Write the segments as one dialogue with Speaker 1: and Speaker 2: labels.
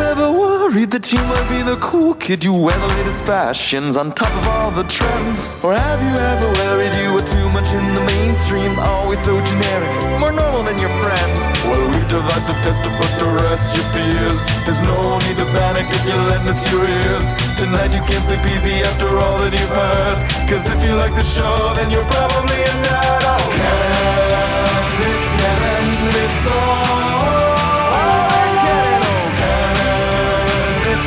Speaker 1: ever worried that you might be the cool kid? You wear the latest fashions on top of all the trends. Or have you ever worried you were too much in the mainstream? Always so generic, more normal than your friends. Well, we've devised a test to put to rest your fears. There's no need to panic if you lend us your ears. Tonight you can't sleep easy after all that you've heard. Cause if you like the show, then you're probably a nerd. Oh, Canon, it's Canon, it's all.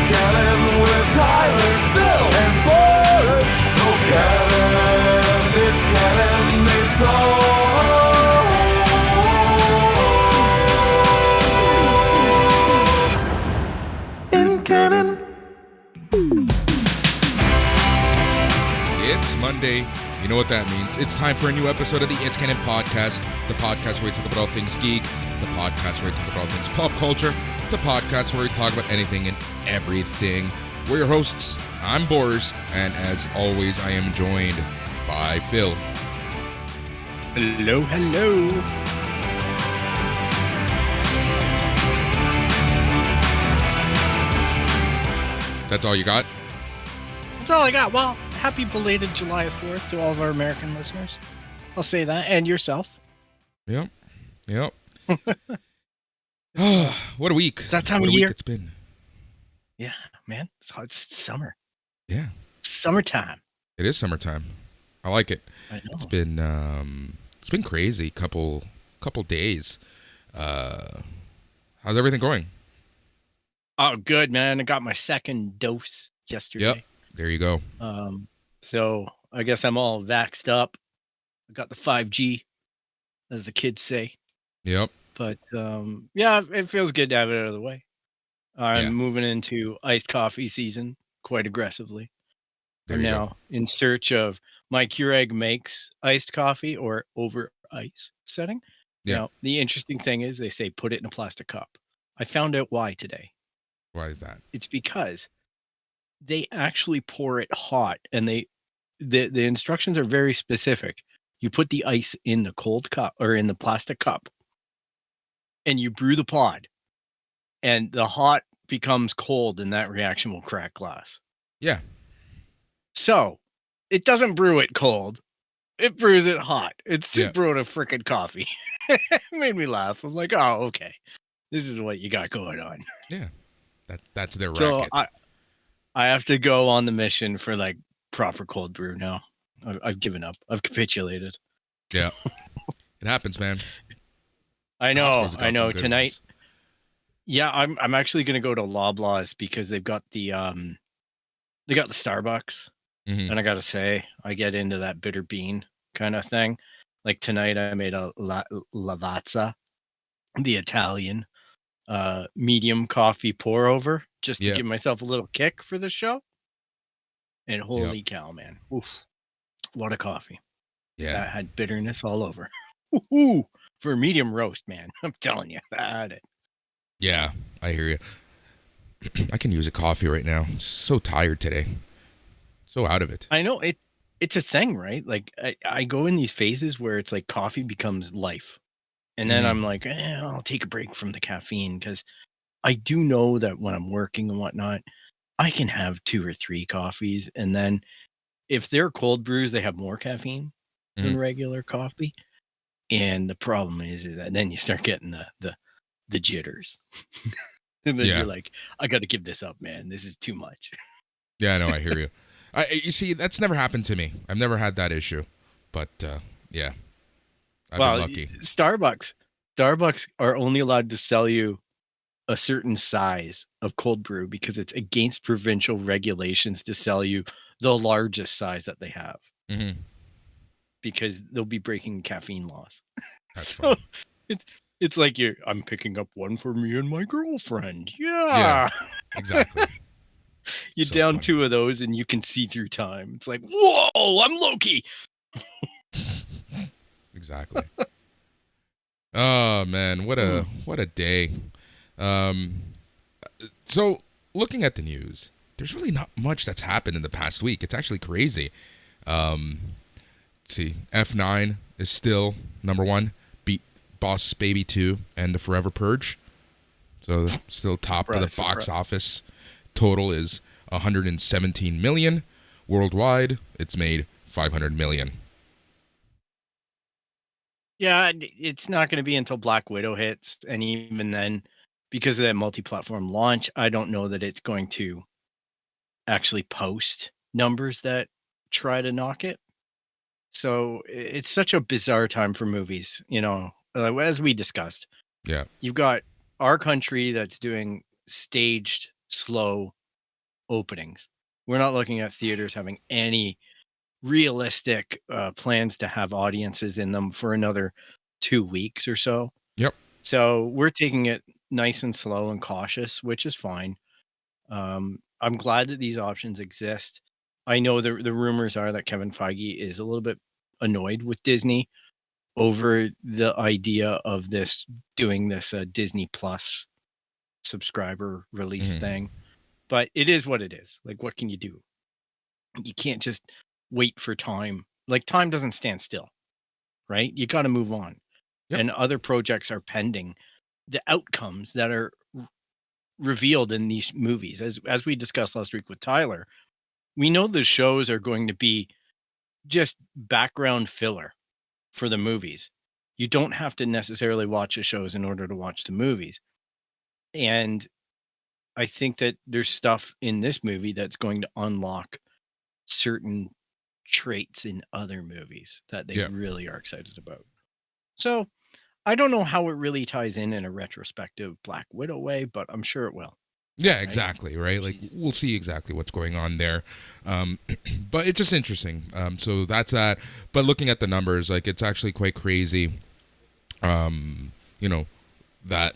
Speaker 1: Canon with Tyler, Phil, and Boris. Oh, Canon, it's Canon, it's all in Canon.
Speaker 2: It's Monday. You know what that means. It's time for a new episode of the It's Canon podcast, the podcast where we talk about all things geek, the podcast where we talk about all things pop culture, the podcast where we talk about anything and everything. We're your hosts. I'm Boris, and as always, I am joined by Phil.
Speaker 3: Hello, hello.
Speaker 2: That's all you got?
Speaker 3: That's all I got. Well, happy belated July 4th to all of our American listeners. I'll say that. And yourself.
Speaker 2: Yep. What a week.
Speaker 3: It's that time
Speaker 2: what
Speaker 3: of
Speaker 2: a
Speaker 3: year.
Speaker 2: Week it's been.
Speaker 3: Yeah, man. It's summer.
Speaker 2: Yeah.
Speaker 3: It's summertime.
Speaker 2: It is summertime. I like it.
Speaker 3: I know.
Speaker 2: It's been crazy couple days. How's everything going?
Speaker 3: Oh, good, man. I got my second dose yesterday.
Speaker 2: Yep. There you go.
Speaker 3: So I guess I'm all vaxxed up. I got the 5G, as the kids say.
Speaker 2: Yep.
Speaker 3: But yeah, it feels good to have it out of the way. I'm moving into iced coffee season quite aggressively. I'm now in search of my Keurig makes iced coffee or over ice setting.
Speaker 2: Yeah.
Speaker 3: Now, the interesting thing is they say put it in a plastic cup. I found out why today.
Speaker 2: Why is that?
Speaker 3: It's because they actually pour it hot, and the instructions are very specific. You put the ice in the cold cup or in the plastic cup, and you brew the pod, and the hot becomes cold, and that reaction will crack glass.
Speaker 2: Yeah.
Speaker 3: So it doesn't brew it cold. It brews it hot. It's just brewing a freaking coffee. It made me laugh. I'm like, oh, okay. This is what you got going on.
Speaker 2: Yeah. That's their
Speaker 3: So
Speaker 2: racket.
Speaker 3: I have to go on the mission for like proper cold brew now. I've given up. I've capitulated.
Speaker 2: Yeah. It happens, man.
Speaker 3: I know.
Speaker 2: Costco's got some good
Speaker 3: Tonight.
Speaker 2: ones.
Speaker 3: Yeah, I'm actually gonna go to Loblaws because they've got the Starbucks,
Speaker 2: Mhm.
Speaker 3: and I gotta say I get into that bitter bean kind of thing. Like tonight, I made a Lavazza, the Italian medium coffee pour over, just to give myself a little kick for the show. And holy cow, man! Oof, what a coffee!
Speaker 2: Yeah.
Speaker 3: That had bitterness all over. Woo-hoo. For a medium roast, man, I'm telling you, I had it.
Speaker 2: Yeah, I hear you. I can use a coffee right now. So tired today. So out of it.
Speaker 3: I know it's a thing, right? Like I go in these phases where it's like coffee becomes life. And then I'm like, I'll take a break from the caffeine, because I do know that when I'm working and whatnot, I can have 2 or 3 coffees. And then if they're cold brews, they have more caffeine than regular coffee. And the problem is that then you start getting the jitters. And then you're like, I got to give this up, man. This is too much.
Speaker 2: Yeah, no, I hear you. You see, that's never happened to me. I've never had that issue. But, yeah. I've been lucky.
Speaker 3: Starbucks are only allowed to sell you a certain size of cold brew because it's against provincial regulations to sell you the largest size that they have.
Speaker 2: Mm-hmm.
Speaker 3: Because they'll be breaking caffeine laws.
Speaker 2: That's
Speaker 3: so
Speaker 2: fine.
Speaker 3: it's like I'm picking up one for me and my girlfriend.
Speaker 2: Yeah, exactly.
Speaker 3: You
Speaker 2: So
Speaker 3: down
Speaker 2: funny.
Speaker 3: 2 of those and you can see through time. It's like, whoa, I'm Loki.
Speaker 2: Exactly. Oh man, what a day. So looking at the news, there's really not much that's happened in the past week. It's actually crazy. Let's see, F9 is still number 1, beat Boss Baby 2 and The Forever Purge. So still top of the
Speaker 3: Surprise,
Speaker 2: box
Speaker 3: surprise.
Speaker 2: office. Total is 117 million. Worldwide, it's made 500 million.
Speaker 3: Yeah, it's not going to be until Black Widow hits, and even then, because of that multi-platform launch, I don't know that it's going to actually post numbers that try to knock it. So it's such a bizarre time for movies, as we discussed.
Speaker 2: Yeah.
Speaker 3: You've got our country that's doing staged, slow openings. We're not looking at theaters having any realistic plans to have audiences in them for another 2 weeks or so.
Speaker 2: Yep.
Speaker 3: So we're taking it nice and slow and cautious, which is fine. I'm glad that these options exist. I know the rumors are that Kevin Feige is a little bit annoyed with Disney over the idea of doing this Disney Plus subscriber release
Speaker 2: Mhm.
Speaker 3: thing. But it is what it is. Like, what can you do? You can't just wait for time. Like, time doesn't stand still, right? You got to move on.
Speaker 2: Yep.
Speaker 3: And other projects are pending. The outcomes that are revealed in these movies, as we discussed last week with Tyler, we know the shows are going to be just background filler for the movies. You don't have to necessarily watch the shows in order to watch the movies. And I think that there's stuff in this movie that's going to unlock certain traits in other movies that they
Speaker 2: Yeah.
Speaker 3: really are excited about. So I don't know how it really ties in a retrospective Black Widow way, but I'm sure it will.
Speaker 2: Yeah,
Speaker 3: Right?
Speaker 2: exactly. Right. Like
Speaker 3: She's
Speaker 2: we'll see exactly what's going on there. Um, but it's just interesting. So that's that. But looking at the numbers, like it's actually quite crazy. You know, that,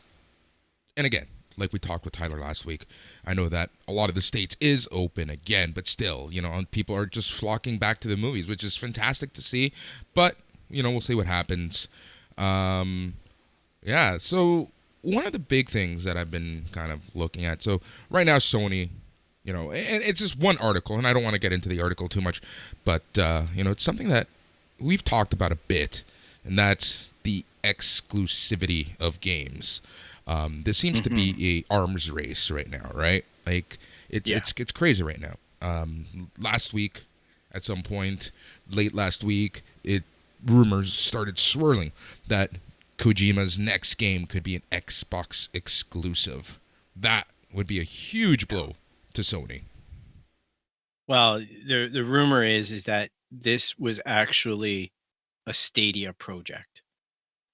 Speaker 2: and again, like we talked with Tyler last week, I know that a lot of the states is open again, but still, people are just flocking back to the movies, which is fantastic to see. But, we'll see what happens. Yeah, so one of the big things that I've been kind of looking at, so right now Sony, and it's just one article, and I don't want to get into the article too much, but, it's something that we've talked about a bit, and that's the exclusivity of games. This seems to be a arms race right now, right? Like it's crazy right now. Last week, at some point, late last week, rumors started swirling that Kojima's next game could be an Xbox exclusive. That would be a huge blow to Sony.
Speaker 3: Well, the rumor is that this was actually a Stadia project.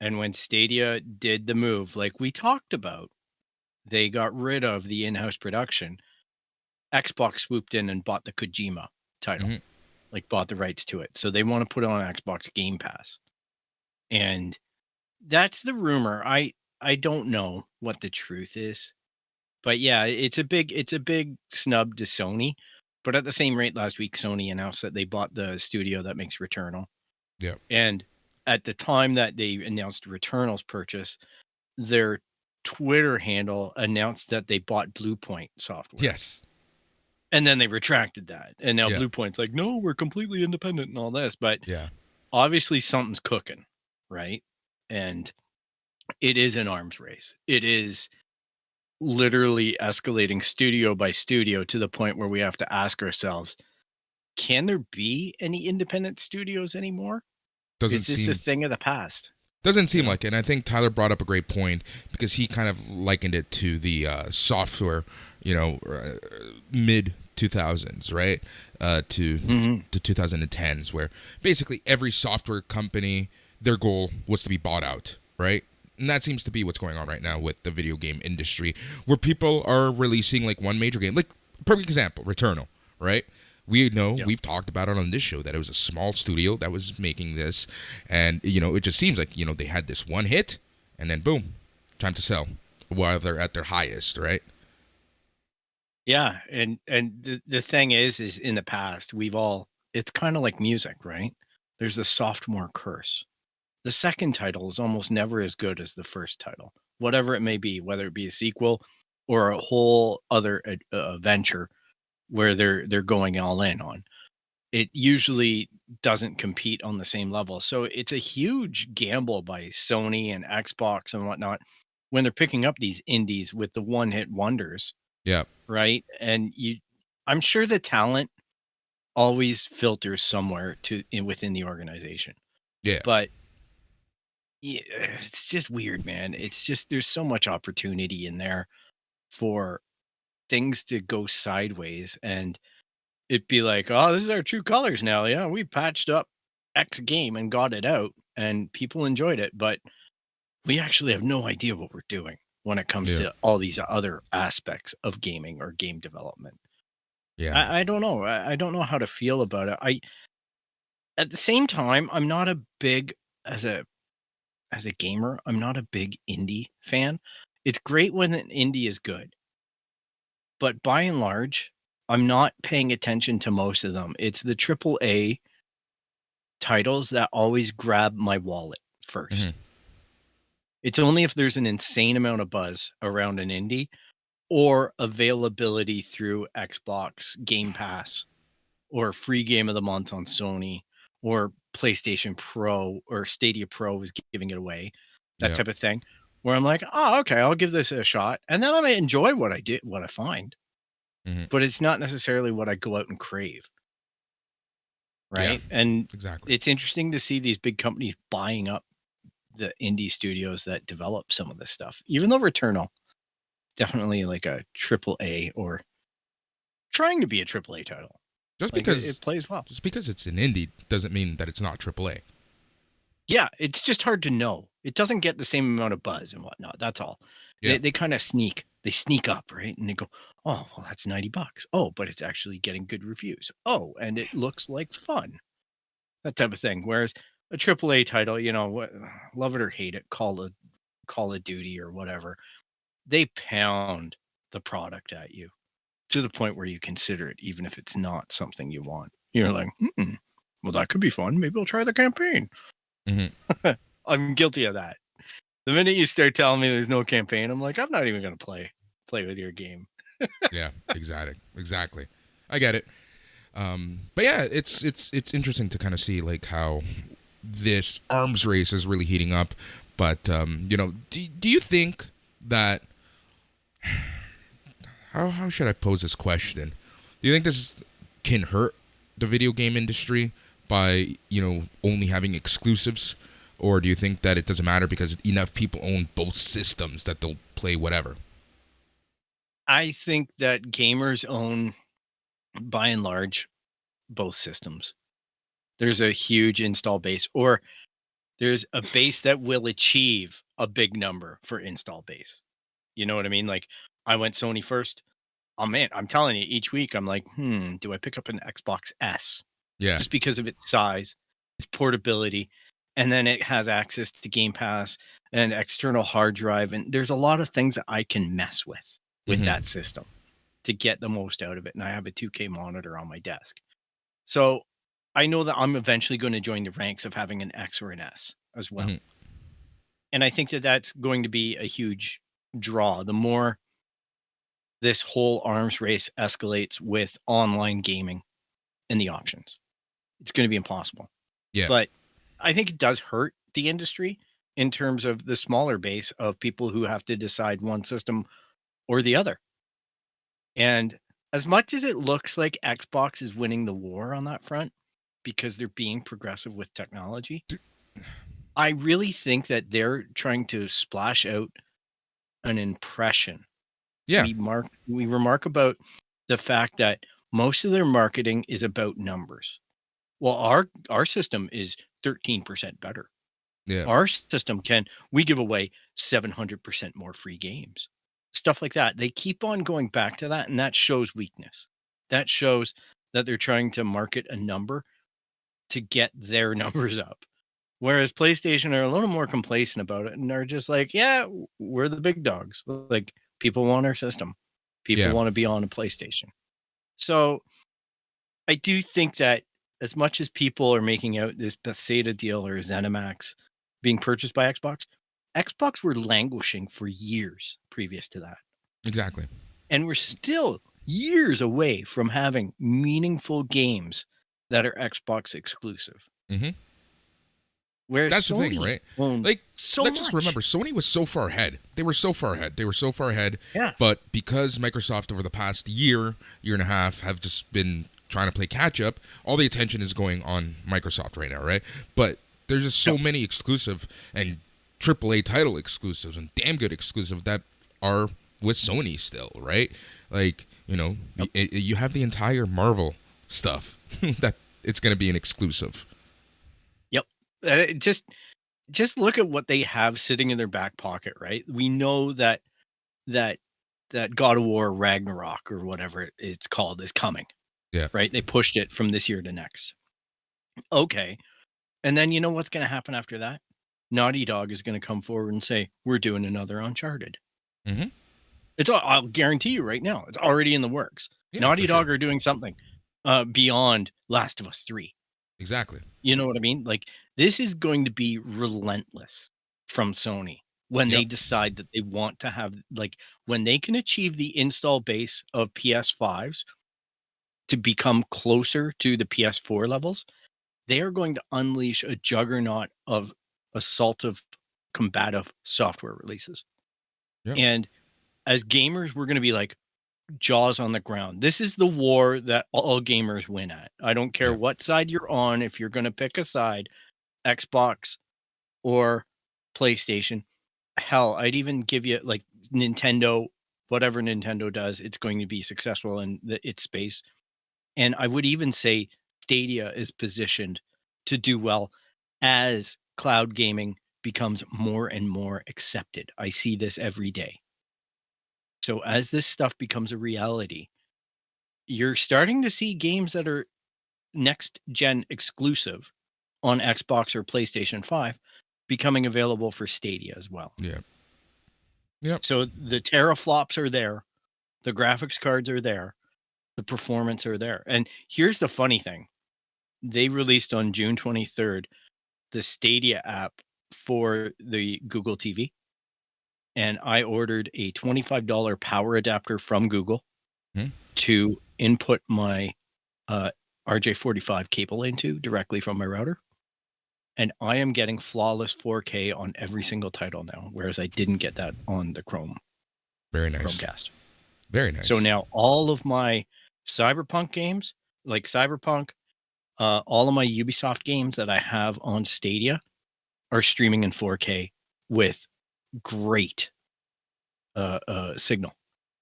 Speaker 3: And when Stadia did the move, like we talked about, they got rid of the in-house production. Xbox swooped in and bought the Kojima title, like bought the rights to it. So they want to put it on Xbox Game Pass. And that's the rumor. I don't know what the truth is. But yeah, it's a big snub to Sony. But at the same rate, last week Sony announced that they bought the studio that makes Returnal.
Speaker 2: Yeah.
Speaker 3: And at the time that they announced Returnal's purchase, their Twitter handle announced that they bought Bluepoint software.
Speaker 2: Yes.
Speaker 3: And then they retracted that. And now
Speaker 2: Yeah.
Speaker 3: Bluepoint's like, no, we're completely independent and all this. But
Speaker 2: Yeah.
Speaker 3: obviously something's cooking, right? And it is an arms race. It is literally escalating studio by studio to the point where we have to ask ourselves, can there be any independent studios anymore?
Speaker 2: Doesn't
Speaker 3: Is this
Speaker 2: seem
Speaker 3: a thing of the past?
Speaker 2: Doesn't seem like it. And I think Tyler brought up a great point because he kind of likened it to the software, mid 2000s, right? To 2010s, where basically every software company, their goal was to be bought out, right? And that seems to be what's going on right now with the video game industry, where people are releasing like one major game. Like, perfect example, Returnal, right? We know, we've talked about it on this show, that it was a small studio that was making this. And, it just seems like, they had this one hit and then boom, time to sell while they're at their highest, right?
Speaker 3: Yeah. And the thing is in the past, it's kind of like music, right? There's a sophomore curse. The second title is almost never as good as the first title, whatever it may be, whether it be a sequel or a whole other venture where they're going all in on. It usually doesn't compete on the same level. So it's a huge gamble by Sony and Xbox and whatnot when they're picking up these indies with the one-hit wonders,
Speaker 2: Yeah.
Speaker 3: right? And I'm sure the talent always filters somewhere within the organization.
Speaker 2: Yeah.
Speaker 3: But yeah, it's just weird, man. It's just there's so much opportunity in there for things to go sideways, and it'd be like, oh, this is our true colors now. Yeah, we patched up X game and got it out, and people enjoyed it, but we actually have no idea what we're doing when it comes
Speaker 2: Yeah.
Speaker 3: to all these other aspects of gaming or game development.
Speaker 2: Yeah.
Speaker 3: I don't know. I don't know how to feel about it. At the same time, I'm not a big as a gamer, I'm not a big indie fan. It's great when an indie is good, but by and large, I'm not paying attention to most of them. It's the triple A titles that always grab my wallet first.
Speaker 2: Mhm.
Speaker 3: It's only if there's an insane amount of buzz around an indie or availability through Xbox Game Pass or free game of the month on Sony or PlayStation Pro or Stadia Pro is giving it away, that
Speaker 2: Yeah.
Speaker 3: type of thing, where I'm like, oh, okay, I'll give this a shot. And then I may enjoy what I find,
Speaker 2: Mhm.
Speaker 3: but it's not necessarily what I go out and crave.
Speaker 2: Yeah.
Speaker 3: Right. And
Speaker 2: Exactly.
Speaker 3: it's interesting to see these big companies buying up the indie studios that develop some of this stuff, even though Returnal, definitely like a triple A or trying to be a triple A title.
Speaker 2: Just
Speaker 3: Like
Speaker 2: because
Speaker 3: it plays well.
Speaker 2: it's an indie doesn't mean that it's not AAA.
Speaker 3: Yeah, it's just hard to know. It doesn't get the same amount of buzz and whatnot. That's all.
Speaker 2: Yeah.
Speaker 3: They kind of sneak. They sneak up, right? And they go, oh, well, that's $90. Oh, but it's actually getting good reviews. Oh, and it looks like fun. That type of thing. Whereas a AAA title, what, love it or hate it, Call of Duty or whatever, they pound the product at you to the point where you consider it, even if it's not something you want. You're like, well, that could be fun. Maybe I'll try the campaign.
Speaker 2: Mhm.
Speaker 3: I'm guilty of that. The minute you start telling me there's no campaign, I'm like, I'm not even going to play with your game.
Speaker 2: Yeah. Exactly. I get it. But yeah, it's interesting to kind of see like how this arms race is really heating up. But do you think that how should I pose this question? Do you think this can hurt the video game industry by only having exclusives, or do you think that it doesn't matter because enough people own both systems that they'll play whatever?
Speaker 3: I think that gamers own, by and large, both systems. There's a huge install base, or there's a base that will achieve a big number for install base. You know what I mean? Like, I went Sony first. Oh man, I'm telling you, each week I'm like, do I pick up an Xbox S?
Speaker 2: Yeah.
Speaker 3: Just because of its size, its portability, and then it has access to Game Pass and external hard drive. And there's a lot of things that I can mess with
Speaker 2: Mhm.
Speaker 3: that system to get the most out of it. And I have a 2K monitor on my desk. So I know that I'm eventually going to join the ranks of having an X or an S as well.
Speaker 2: Mhm.
Speaker 3: And I think that that's going to be a huge draw. The more this whole arms race escalates with online gaming and the options, it's going to be impossible.
Speaker 2: Yeah.
Speaker 3: But I think it does hurt the industry in terms of the smaller base of people who have to decide one system or the other. And as much as it looks like Xbox is winning the war on that front because they're being progressive with technology, I really think that they're trying to splash out an impression.
Speaker 2: Yeah.
Speaker 3: We remark about the fact that most of their marketing is about numbers. Well, our system is 13% better.
Speaker 2: Yeah.
Speaker 3: Our system we give away 700% more free games. Stuff like that. They keep on going back to that, and that shows weakness. That shows that they're trying to market a number to get their numbers up. Whereas PlayStation are a little more complacent about it and are just like, yeah, we're the big dogs. Like, people want our system. People
Speaker 2: Yeah.
Speaker 3: want to be on a PlayStation. So I do think that as much as people are making out this Bethesda deal or ZeniMax being purchased by Xbox, Xbox were languishing for years previous to that.
Speaker 2: Exactly.
Speaker 3: And we're still years away from having meaningful games that are Xbox exclusive.
Speaker 2: Mhm.
Speaker 3: Whereas
Speaker 2: That's the thing,
Speaker 3: Sony
Speaker 2: right?
Speaker 3: owned
Speaker 2: Like,
Speaker 3: so
Speaker 2: let's just
Speaker 3: much.
Speaker 2: remember, Sony was so far ahead. They were so far ahead.
Speaker 3: Yeah.
Speaker 2: But because Microsoft over the past year and a half have just been trying to play catch up, all the attention is going on Microsoft right now, right? But there's just so many exclusive and AAA title exclusives and damn good exclusive that are with Sony still, right? Like, you have the entire Marvel stuff that it's going to be an exclusive.
Speaker 3: Yep. Just look at what they have sitting in their back pocket, right? We know that God of War Ragnarok or whatever it's called is coming.
Speaker 2: Yeah.
Speaker 3: Right? They pushed it from this year to next. Okay. And then you know what's going to happen after that? Naughty Dog is going to come forward and say, "We're doing another Uncharted."
Speaker 2: Mm-hmm.
Speaker 3: I'll guarantee you right now, it's already in the works.
Speaker 2: Yeah,
Speaker 3: Naughty
Speaker 2: for
Speaker 3: Dog
Speaker 2: sure.
Speaker 3: are doing something beyond Last of Us 3.
Speaker 2: Exactly.
Speaker 3: You know what I mean? Like, this is going to be relentless from Sony when they
Speaker 2: Yep.
Speaker 3: decide that they want to have, like, when they can achieve the install base of PS5s to become closer to the PS4 levels, they are going to unleash a juggernaut of assaultive, combative software releases.
Speaker 2: Yep.
Speaker 3: And as gamers, we're going to be like jaws on the ground. This is the war that all gamers win at. I don't care what side you're on. If you're going to pick a side, Xbox or PlayStation, hell, I'd even give you like Nintendo, whatever Nintendo does, it's going to be successful in its space. And I would even say Stadia is positioned to do well as cloud gaming becomes more and more accepted. I see this every day. So as this stuff becomes a reality, you're starting to see games that are next gen exclusive on Xbox or PlayStation 5 becoming available for Stadia as well.
Speaker 2: Yeah. Yep.
Speaker 3: So the teraflops are there, the graphics cards are there, the performance are there. And here's the funny thing. They released on June 23rd the Stadia app for the Google TV. And I ordered a $25 power adapter from Google to input my RJ45 cable into directly from my router. And I am getting flawless 4K on every single title now, whereas I didn't get that on the
Speaker 2: Very nice.
Speaker 3: Chromecast.
Speaker 2: Very nice.
Speaker 3: So now all of my Cyberpunk games, like Cyberpunk, all of my Ubisoft games that I have on Stadia are streaming in 4K with great signal.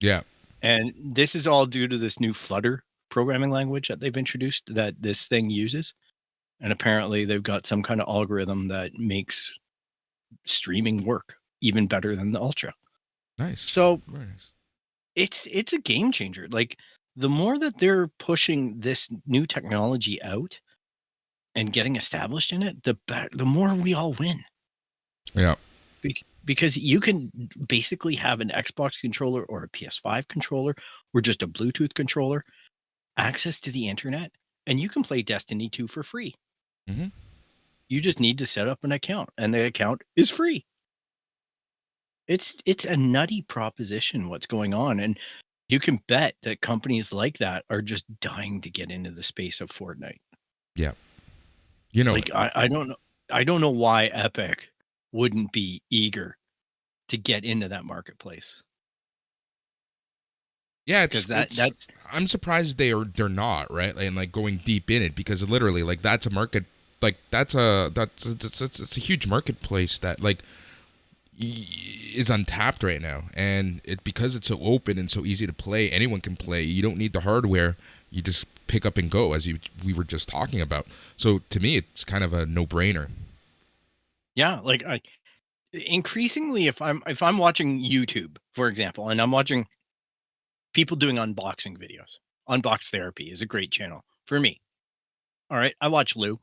Speaker 2: Yeah.
Speaker 3: And this is all due to this new Flutter programming language that they've introduced that this thing uses. And apparently they've got some kind of algorithm that makes streaming work even better than the Ultra.
Speaker 2: Nice.
Speaker 3: So
Speaker 2: very nice.
Speaker 3: It's a game changer. Like, the more that they're pushing this new technology out and getting established in it, the more we all win.
Speaker 2: Yeah.
Speaker 3: Because you can basically have an Xbox controller or a PS5 controller or just a Bluetooth controller, access to the internet, and you can play Destiny 2 for free.
Speaker 2: Mm-hmm.
Speaker 3: You just need to set up an account, and the account is free. It's a nutty proposition what's going on, and you can bet that companies like that are just dying to get into the space of Fortnite.
Speaker 2: Yeah. You know,
Speaker 3: like I don't know why Epic wouldn't be eager to get into that marketplace.
Speaker 2: Yeah,
Speaker 3: that's
Speaker 2: I'm surprised they're not, right? And like going deep in it, because literally like that's a market, like that's a huge marketplace that like is untapped right now, and because it's so open and so easy to play, anyone can play. You don't need the hardware. You just pick up and go, as we were just talking about. So to me, it's kind of a no-brainer.
Speaker 3: Yeah, like increasingly, if I'm watching YouTube, for example, and I'm watching people doing unboxing videos, Unbox Therapy is a great channel for me. All right, I watch Lou.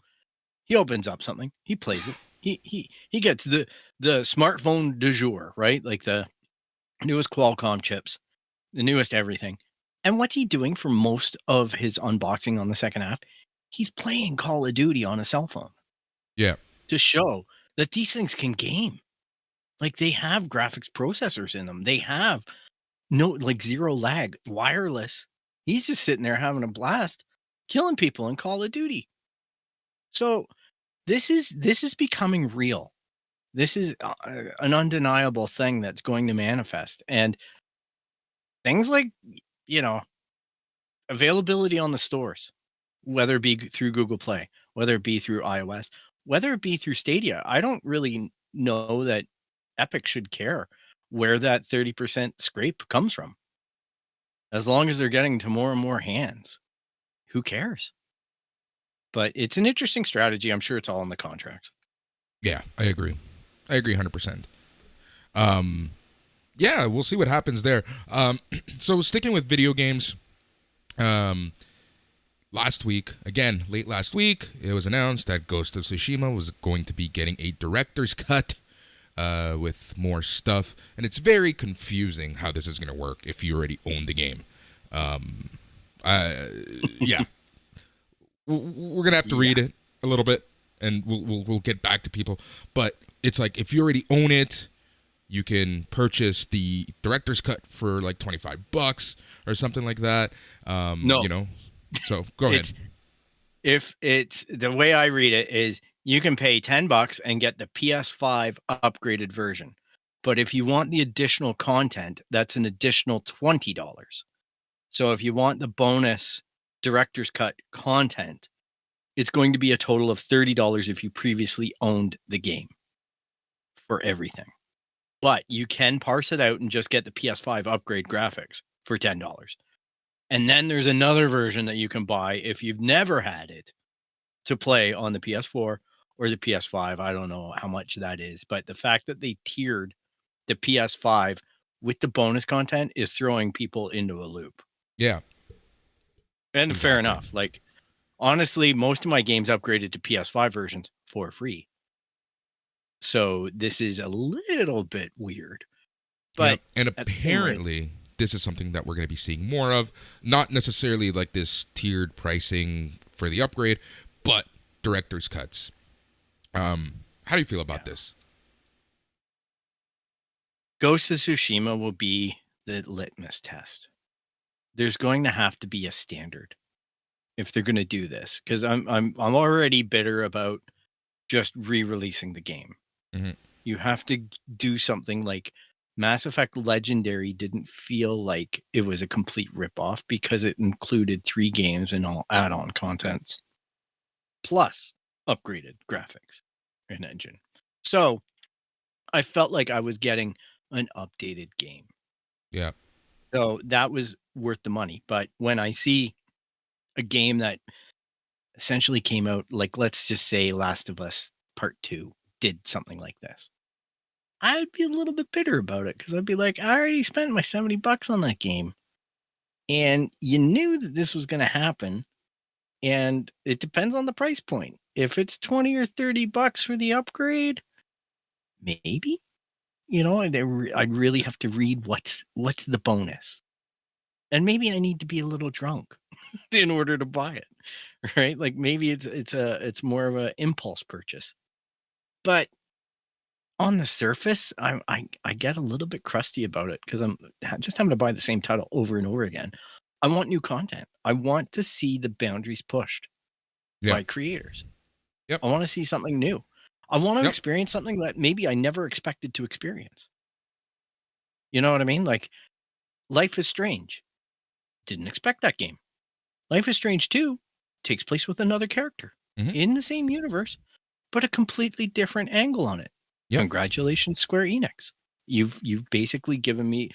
Speaker 3: He opens up something, he plays it. He gets the smartphone du jour, right? Like the newest Qualcomm chips, the newest everything. And what's he doing for most of his unboxing on the second half? He's playing Call of Duty on a cell phone.
Speaker 2: Yeah.
Speaker 3: To show that these things can game. Like, they have graphics processors in them. They have zero lag, wireless. He's just sitting there having a blast, killing people in Call of Duty. So this is becoming real. This is an undeniable thing that's going to manifest, and things like, you know, availability on the stores, whether it be through Google Play, whether it be through iOS, whether it be through Stadia. I don't really know that Epic should care where that 30% scrape comes from. As long as they're getting to more and more hands, who cares? But it's an interesting strategy. I'm sure it's all in the contract.
Speaker 2: Yeah, I agree. I agree 100%. Yeah, we'll see what happens there. So sticking with video games, last week, again, late last week, it was announced that Ghost of Tsushima was going to be getting a director's cut with more stuff. And it's very confusing how this is going to work if you already own the game. Yeah. We're going to have to read it a little bit, and we'll get back to people. But it's like, if you already own it, you can purchase the director's cut for like $25 or something like that.
Speaker 3: No.
Speaker 2: You know, so go ahead.
Speaker 3: If it's the way I read it is, you can pay $10 and get the PS5 upgraded version. But if you want the additional content, that's an additional $20. So if you want the bonus director's cut content, it's going to be a total of $30 if you previously owned the game for everything. But you can parse it out and just get the PS5 upgrade graphics for $10. And then there's another version that you can buy if you've never had it to play on the PS4 or the PS5. I don't know how much that is, but the fact that they tiered the PS5 with the bonus content is throwing people into a loop.
Speaker 2: Yeah.
Speaker 3: And
Speaker 2: Exactly.
Speaker 3: fair enough. Like, honestly, most of my games upgraded to PS5 versions for free. So this is a little bit weird. But
Speaker 2: and apparently this is something that we're going to be seeing more of. Not necessarily like this tiered pricing for the upgrade, but director's cuts. How do you feel about this?
Speaker 3: Ghost of Tsushima will be the litmus test. There's going to have to be a standard if they're going to do this, because I'm already bitter about just re-releasing the game.
Speaker 2: Mm-hmm.
Speaker 3: You have to do something like Mass Effect Legendary didn't feel like it was a complete ripoff because it included 3 games and all add-on contents, plus upgraded graphics and engine. So I felt like I was getting an updated game.
Speaker 2: Yeah.
Speaker 3: So that was worth the money. But when I see a game that essentially came out, like, let's just say Last of Us Part 2 did something like this, I'd be a little bit bitter about it, because I'd be like, I already spent my $70 on that game. And you knew that this was going to happen. And it depends on the price point. If it's $20 or $30 for the upgrade, maybe, you know, I'd really have to read what's the bonus. And maybe I need to be a little drunk in order to buy it, right? Like, maybe it's more of an impulse purchase. But on the surface, I get a little bit crusty about it, because I'm just having to buy the same title over and over again. I want new content. I want to see the boundaries pushed by creators.
Speaker 2: Yep.
Speaker 3: I want to see something new. I want to experience something that maybe I never expected to experience. You know what I mean? Like, Life is Strange. Didn't expect that game. Life is Strange 2 takes place with another character in the same universe, but a completely different angle on it. Yep. Congratulations, Square Enix. You've basically given me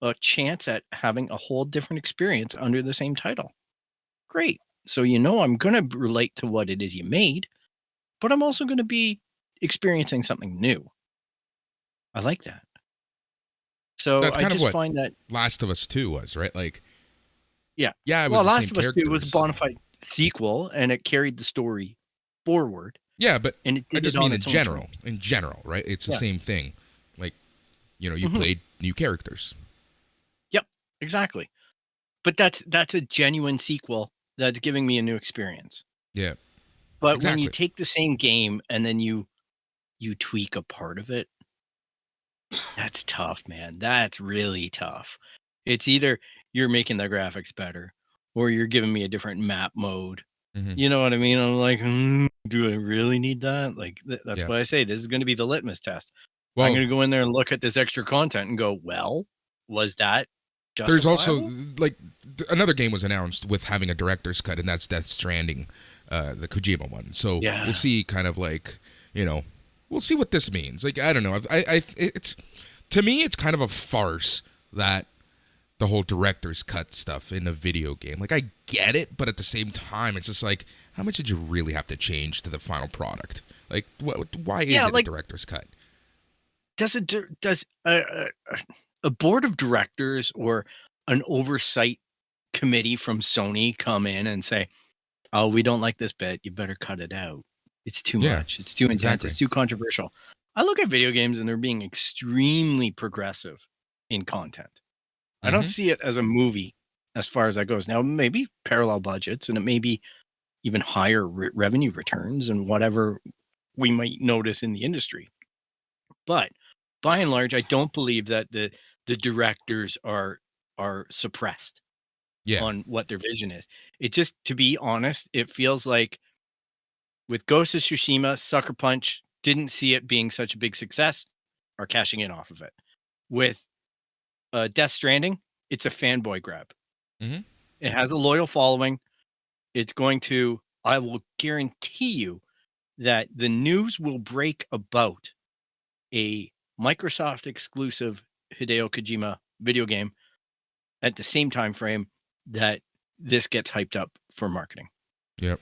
Speaker 3: a chance at having a whole different experience under the same title. Great. So, you know, I'm going to relate to what it is you made, but I'm also going to be experiencing something new. I like that. So
Speaker 2: that's kind
Speaker 3: I just
Speaker 2: of what
Speaker 3: find that
Speaker 2: Last of Us 2 was, right? Like,
Speaker 3: yeah.
Speaker 2: It was
Speaker 3: well,
Speaker 2: the
Speaker 3: Last
Speaker 2: same
Speaker 3: of Us 2 was a
Speaker 2: characters.
Speaker 3: bona fide sequel, and it carried the story forward.
Speaker 2: Yeah, but
Speaker 3: and it did
Speaker 2: I just
Speaker 3: it
Speaker 2: mean
Speaker 3: on
Speaker 2: in
Speaker 3: its own
Speaker 2: general.
Speaker 3: terms.
Speaker 2: In general, right? It's the same thing. Like, you know, you played new characters.
Speaker 3: Yep, exactly. But that's a genuine sequel that's giving me a new experience.
Speaker 2: Yeah.
Speaker 3: But when you take the same game and then you tweak a part of it, that's tough, man. That's really tough. It's either you're making the graphics better, or you're giving me a different map mode, You know what I mean? I'm like, do I really need that? Like, that's
Speaker 2: Yeah.
Speaker 3: why I say this is going to be the litmus test. I'm
Speaker 2: Well,
Speaker 3: going to go in there and look at this extra content and go, well, was that
Speaker 2: there's also
Speaker 3: justifiable?
Speaker 2: like another game was announced with having a director's cut, and that's Death Stranding, the Kojima one. So
Speaker 3: Yeah.
Speaker 2: we'll see, kind of like, we'll see what this means. Like, I don't know. It's, to me, it's kind of a farce that the whole director's cut stuff in a video game. Like, I get it, but at the same time, it's just like, how much did you really have to change to the final product? Like, why is it a director's cut?
Speaker 3: Does a board of directors or an oversight committee from Sony come in and say, "Oh, we don't like this bit. You better cut it out. It's too much. It's too intense.
Speaker 2: exactly.
Speaker 3: It's too controversial." I look at video games and they're being extremely progressive in content. I don't see it as a movie as far as that goes. Now, maybe parallel budgets and it may be even higher revenue returns and whatever we might notice in the industry. But by and large, I don't believe that the directors are suppressed on what their vision is. It just, to be honest, it feels like with Ghost of Tsushima, Sucker Punch didn't see it being such a big success, are cashing in off of it. With Death Stranding, it's a fanboy grab. It has a loyal following. It's going to, I will guarantee you that the news will break about a Microsoft exclusive Hideo Kojima video game at the same time frame that this gets hyped up for marketing.
Speaker 2: Yep.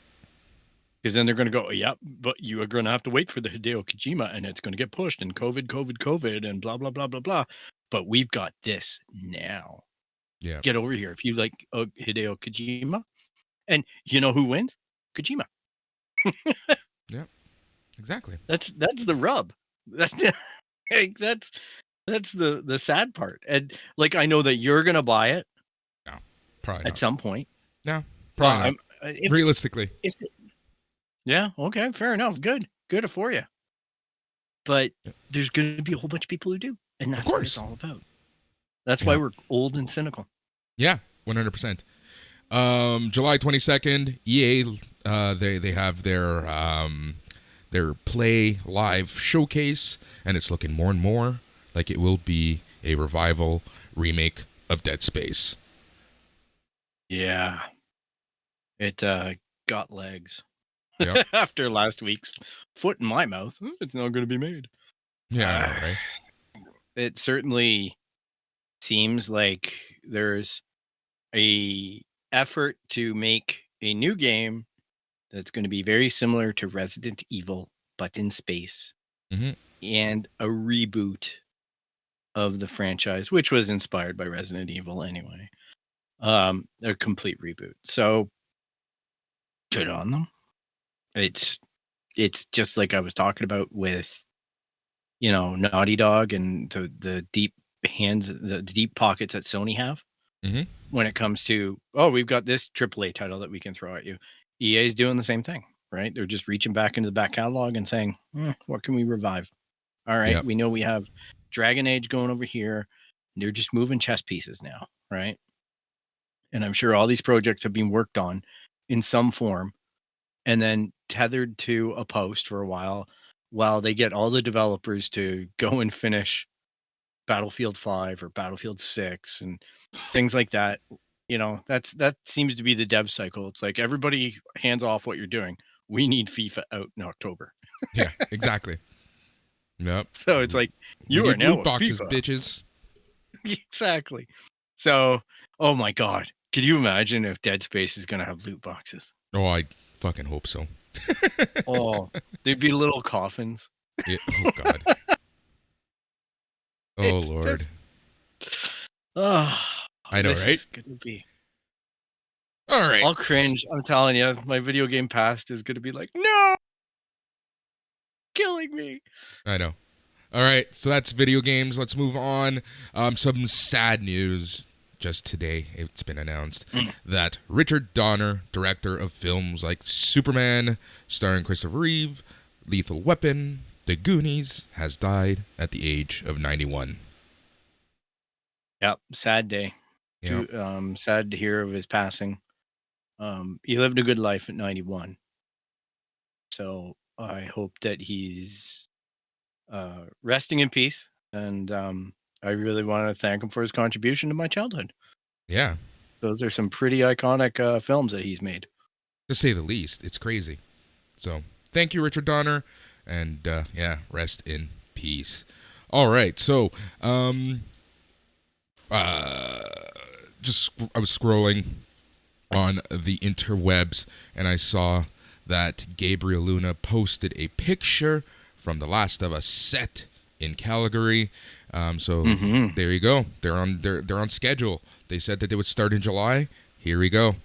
Speaker 3: Because then they're going to go, yep, but you are going to have to wait for the Hideo Kojima and it's going to get pushed and COVID and blah, blah, blah, blah, blah. But we've got this now.
Speaker 2: Yeah.
Speaker 3: Get over here. If you like Hideo Kojima, and you know who wins? Kojima.
Speaker 2: Yep. Exactly.
Speaker 3: That's the rub. That's the sad part. And like, I know that you're going to buy it.
Speaker 2: No, probably
Speaker 3: at
Speaker 2: not.
Speaker 3: some point.
Speaker 2: No, probably not. Realistically.
Speaker 3: Yeah. Okay. Fair enough. Good for you. But there's going to be a whole bunch of people who do. And that's what it's all about. That's why we're old and cynical.
Speaker 2: Yeah. 100%. July 22nd, EA, they have their Play Live showcase, and it's looking more and more like it will be a revival remake of Dead Space.
Speaker 3: Yeah. It got legs.
Speaker 2: Yep.
Speaker 3: After last week's foot in my mouth, it's not going to be made.
Speaker 2: Yeah, I know, right?
Speaker 3: It certainly seems like there's a effort to make a new game that's going to be very similar to Resident Evil, but in space, and a reboot of the franchise, which was inspired by Resident Evil anyway. A complete reboot. So good on them. It's just like I was talking about with, Naughty Dog and the deep hands, the deep pockets that Sony have. When it comes to, we've got this AAA title that we can throw at you. EA's doing the same thing, right? They're just reaching back into the back catalog and saying, what can we revive? All right, we know we have Dragon Age going over here. They're just moving chess pieces now, right? And I'm sure all these projects have been worked on in some form and then tethered to a post for a while they get all the developers to go and finish Battlefield 5 or Battlefield 6 and things like that. That seems to be the dev cycle. It's like, everybody hands off what you're doing. We need FIFA out in October.
Speaker 2: Yeah, exactly. Yep.
Speaker 3: So it's like, you are now loot boxes, FIFA.
Speaker 2: Bitches.
Speaker 3: Exactly. So, oh my God. Could you imagine if Dead Space is going to have loot boxes?
Speaker 2: Oh, I fucking hope so.
Speaker 3: They'd be little coffins.
Speaker 2: Yeah, oh, God. Oh, Lord. I know, right?
Speaker 3: Is gonna be...
Speaker 2: All right.
Speaker 3: I'll cringe. I'm telling you, my video game past is going to be like, no! Killing me.
Speaker 2: I know. All right, so that's video games. Let's move on. Some sad news. Just today, it's been announced that Richard Donner, director of films like Superman, starring Christopher Reeve, Lethal Weapon, The Goonies, has died at the age of 91.
Speaker 3: Yep, sad day.
Speaker 2: Yep.
Speaker 3: Sad to hear of his passing. He lived a good life at 91. So I hope that he's resting in peace. And I really want to thank him for his contribution to my childhood.
Speaker 2: Yeah,
Speaker 3: Those are some pretty iconic films that he's made.
Speaker 2: to say the least. It's crazy. So thank you, Richard Donner, and yeah, rest in peace. All right, so just I was scrolling on the interwebs and I saw that Gabriel Luna posted a picture from The Last of Us set in Calgary. So there you go. They're on schedule. They said that they would start in July. Here we go.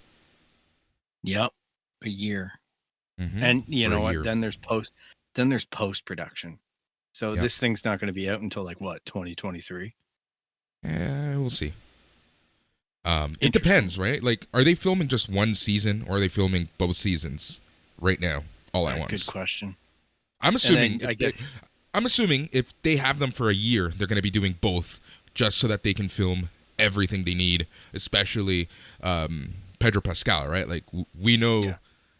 Speaker 3: Yep, a year.
Speaker 2: Mm-hmm.
Speaker 3: And you
Speaker 2: For
Speaker 3: know
Speaker 2: a
Speaker 3: what?
Speaker 2: year.
Speaker 3: Then there's post production. So
Speaker 2: Yep.
Speaker 3: this thing's not going to be out until like what, 2023?
Speaker 2: We'll see. It depends, right? Like, are they filming just one season or are they filming both seasons right now, all at once?
Speaker 3: Good question.
Speaker 2: I'm assuming.
Speaker 3: then, I guess-
Speaker 2: I'm assuming if they have them for a year, they're going to be doing both, just so that they can film everything they need, especially Pedro Pascal, right? Like we know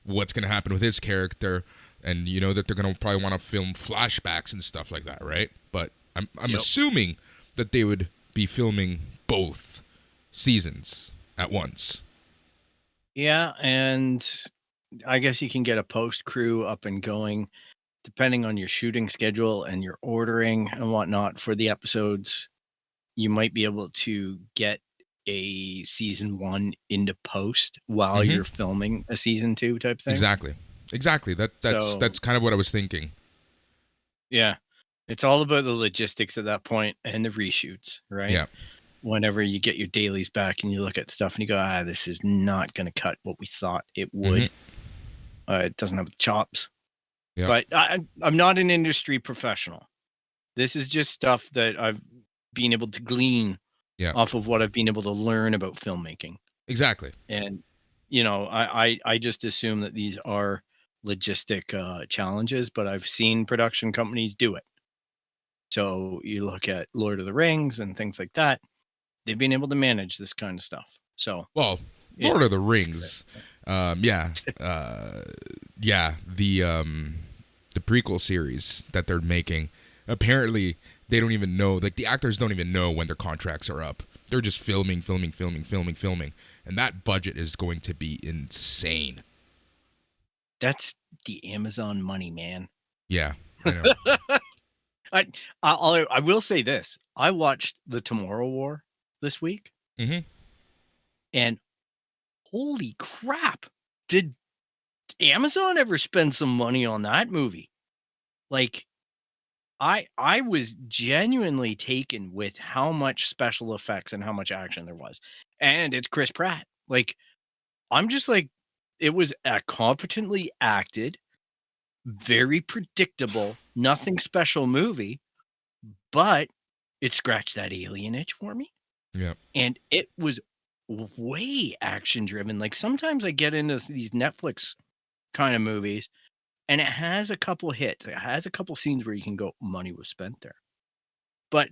Speaker 2: what's going to happen with his character, and you know that they're going to probably want to film flashbacks and stuff like that, right? But I'm assuming that they would be filming both seasons at once.
Speaker 3: Yeah, and I guess you can get a post crew up and going depending on your shooting schedule and your ordering and whatnot for the episodes. You might be able to get a season 1 into post while you're filming a season 2 type thing.
Speaker 2: Exactly. That's kind of what I was thinking.
Speaker 3: Yeah. It's all about the logistics at that point and the reshoots, right?
Speaker 2: Yeah.
Speaker 3: Whenever you get your dailies back and you look at stuff and you go, this is not going to cut what we thought it would. It doesn't have the chops.
Speaker 2: Yeah.
Speaker 3: But I'm not an industry professional. This is just stuff that I've been able to glean off of what I've been able to learn about filmmaking.
Speaker 2: Exactly.
Speaker 3: And, you know, I just assume that these are logistic challenges, but I've seen production companies do it. So you look at Lord of the Rings and things like that. They've been able to manage this kind of stuff. So,
Speaker 2: well, Lord of the Rings, the prequel series that they're making, apparently they don't even know, like the actors don't even know when their contracts are up. They're just filming, and that budget is going to be insane.
Speaker 3: That's the Amazon money, man.
Speaker 2: Yeah, I know.
Speaker 3: I will say this. I watched The Tomorrow War this week. And holy crap, did Amazon ever spend some money on that movie? Like, I was genuinely taken with how much special effects and how much action there was. And it's Chris Pratt. Like, I'm just like, it was a competently acted, very predictable, nothing special movie, but it scratched that alien itch for me.
Speaker 2: Yeah.
Speaker 3: And it was way action driven. Like sometimes I get into these Netflix kind of movies and it has a couple hits. It has a couple scenes where you can go, money was spent there. But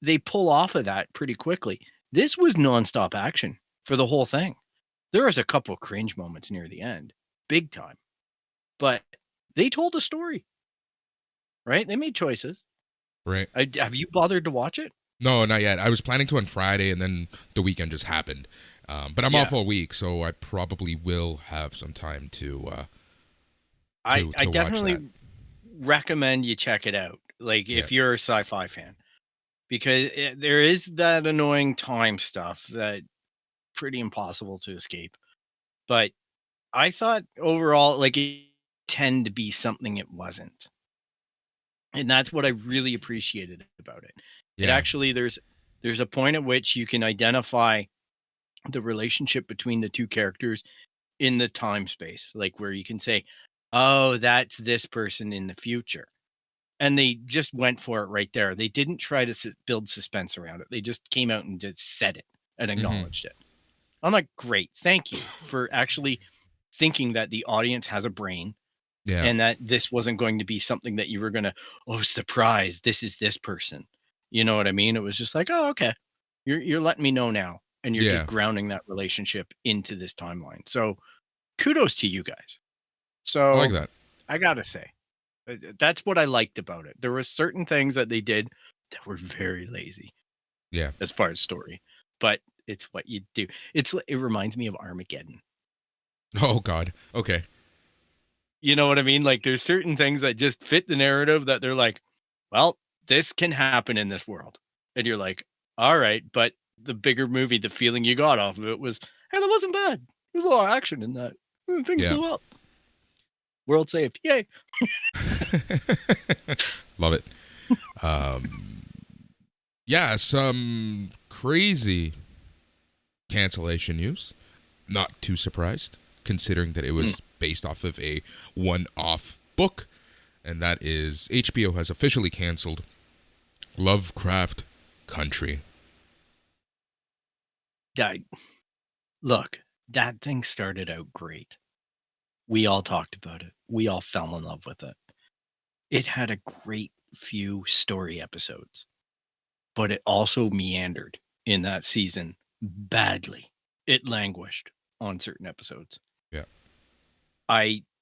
Speaker 3: they pull off of that pretty quickly. This was nonstop action for the whole thing. There was a couple cringe moments near the end, big time. But they told a story, right? They made choices.
Speaker 2: Right.
Speaker 3: Have you bothered to watch it?
Speaker 2: No, not yet. I was planning to on Friday, and then the weekend just happened. But I'm off all week, so I probably will have some time to
Speaker 3: I
Speaker 2: watch
Speaker 3: definitely
Speaker 2: that.
Speaker 3: recommend you check it out. Like if you're a sci-fi fan, because there is that annoying time stuff that pretty impossible to escape. But I thought overall, like it tended to be something it wasn't. And that's what I really appreciated about it. It actually, there's a point at which you can identify the relationship between the two characters in the time space, like where you can say, oh, that's this person in the future. And they just went for it right there. They didn't try to build suspense around it. They just came out and just said it and acknowledged it. I'm like, great. Thank you for actually thinking that the audience has a brain.
Speaker 2: Yeah.
Speaker 3: And that this wasn't going to be something that you were going to, oh, surprise, this is this person. You know what I mean? It was just like, oh, okay. You're letting me know now. and you're
Speaker 2: Yeah.
Speaker 3: just grounding that relationship into this timeline. So kudos to you guys. So
Speaker 2: I like that.
Speaker 3: I gotta say, that's what I liked about it. There were certain things that they did that were very lazy
Speaker 2: Yeah.
Speaker 3: as far as story, but it's what you do. It reminds me of Armageddon.
Speaker 2: Oh God. Okay.
Speaker 3: You know what I mean? Like there's certain things that just fit the narrative that they're like, well, this can happen in this world. And you're like, all right, but the bigger movie, the feeling you got off of it was, hey, that wasn't bad. There's a lot of action in that. Things
Speaker 2: Yeah.
Speaker 3: blew up. World saved. Yay.
Speaker 2: Love it. Yeah, some crazy cancellation news. Not too surprised, considering that it was based off of a one-off book, and that is HBO has officially canceled Lovecraft Country.
Speaker 3: Look, that thing started out great. We all talked about it. We all fell in love with it. It had a great few story episodes, but it also meandered in that season badly. It languished on certain episodes.
Speaker 2: Yeah.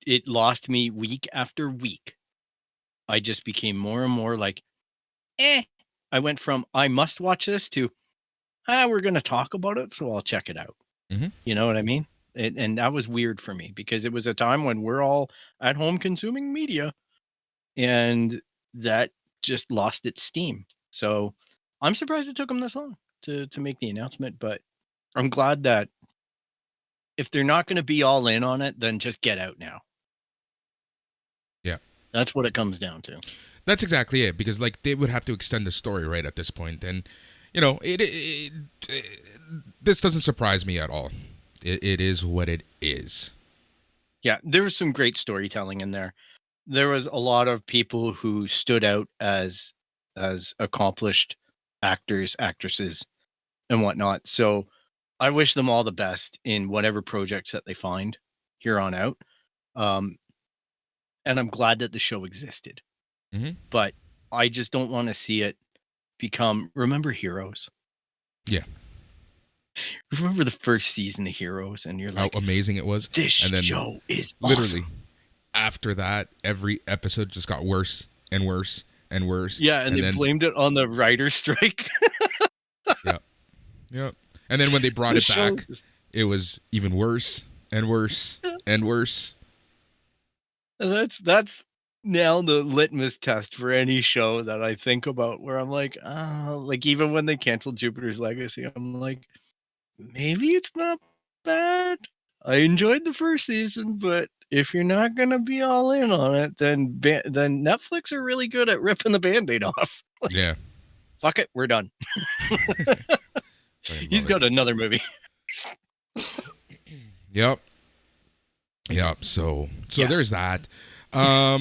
Speaker 3: It lost me week after week. I just became more and more like, I went from I must watch this to we're going to talk about it, so I'll check it out.
Speaker 2: Mhm.
Speaker 3: You know what I mean? And that was weird for me because it was a time when we're all at home consuming media, and that just lost its steam. So I'm surprised it took them this long to make the announcement, but I'm glad that if they're not going to be all in on it, then just get out now.
Speaker 2: Yeah.
Speaker 3: That's what it comes down to.
Speaker 2: That's exactly it, because like they would have to extend the story right at this point, and you know this doesn't surprise me at all. It is what it is.
Speaker 3: Yeah, there was some great storytelling in there. There was a lot of people who stood out as accomplished actors, actresses, and whatnot. So I wish them all the best in whatever projects that they find here on out. And I'm glad that the show existed.
Speaker 2: Mhm.
Speaker 3: But I just don't want to see it become. Remember Heroes?
Speaker 2: Yeah.
Speaker 3: Remember the first season of Heroes, and you're
Speaker 2: How
Speaker 3: like,
Speaker 2: amazing it was.
Speaker 3: this
Speaker 2: And then
Speaker 3: show is
Speaker 2: literally
Speaker 3: awesome.
Speaker 2: after that, every episode just got worse and worse and worse.
Speaker 3: Yeah, and they
Speaker 2: then
Speaker 3: blamed it on the writer's strike.
Speaker 2: yeah. And then when they brought
Speaker 3: The
Speaker 2: it
Speaker 3: show
Speaker 2: back,
Speaker 3: just-
Speaker 2: it was even worse and worse and worse.
Speaker 3: And that's now the litmus test for any show that I think about, where I'm like even when they canceled Jupiter's Legacy, I'm like, maybe it's not bad. I enjoyed the first season, but if you're not gonna be all in on it, then Netflix are really good at ripping the Band-Aid off.
Speaker 2: Yeah.
Speaker 3: Fuck it, we're done.
Speaker 2: Fucking
Speaker 3: He's
Speaker 2: love
Speaker 3: got another movie.
Speaker 2: Yep. So
Speaker 3: Yeah.
Speaker 2: there's that. All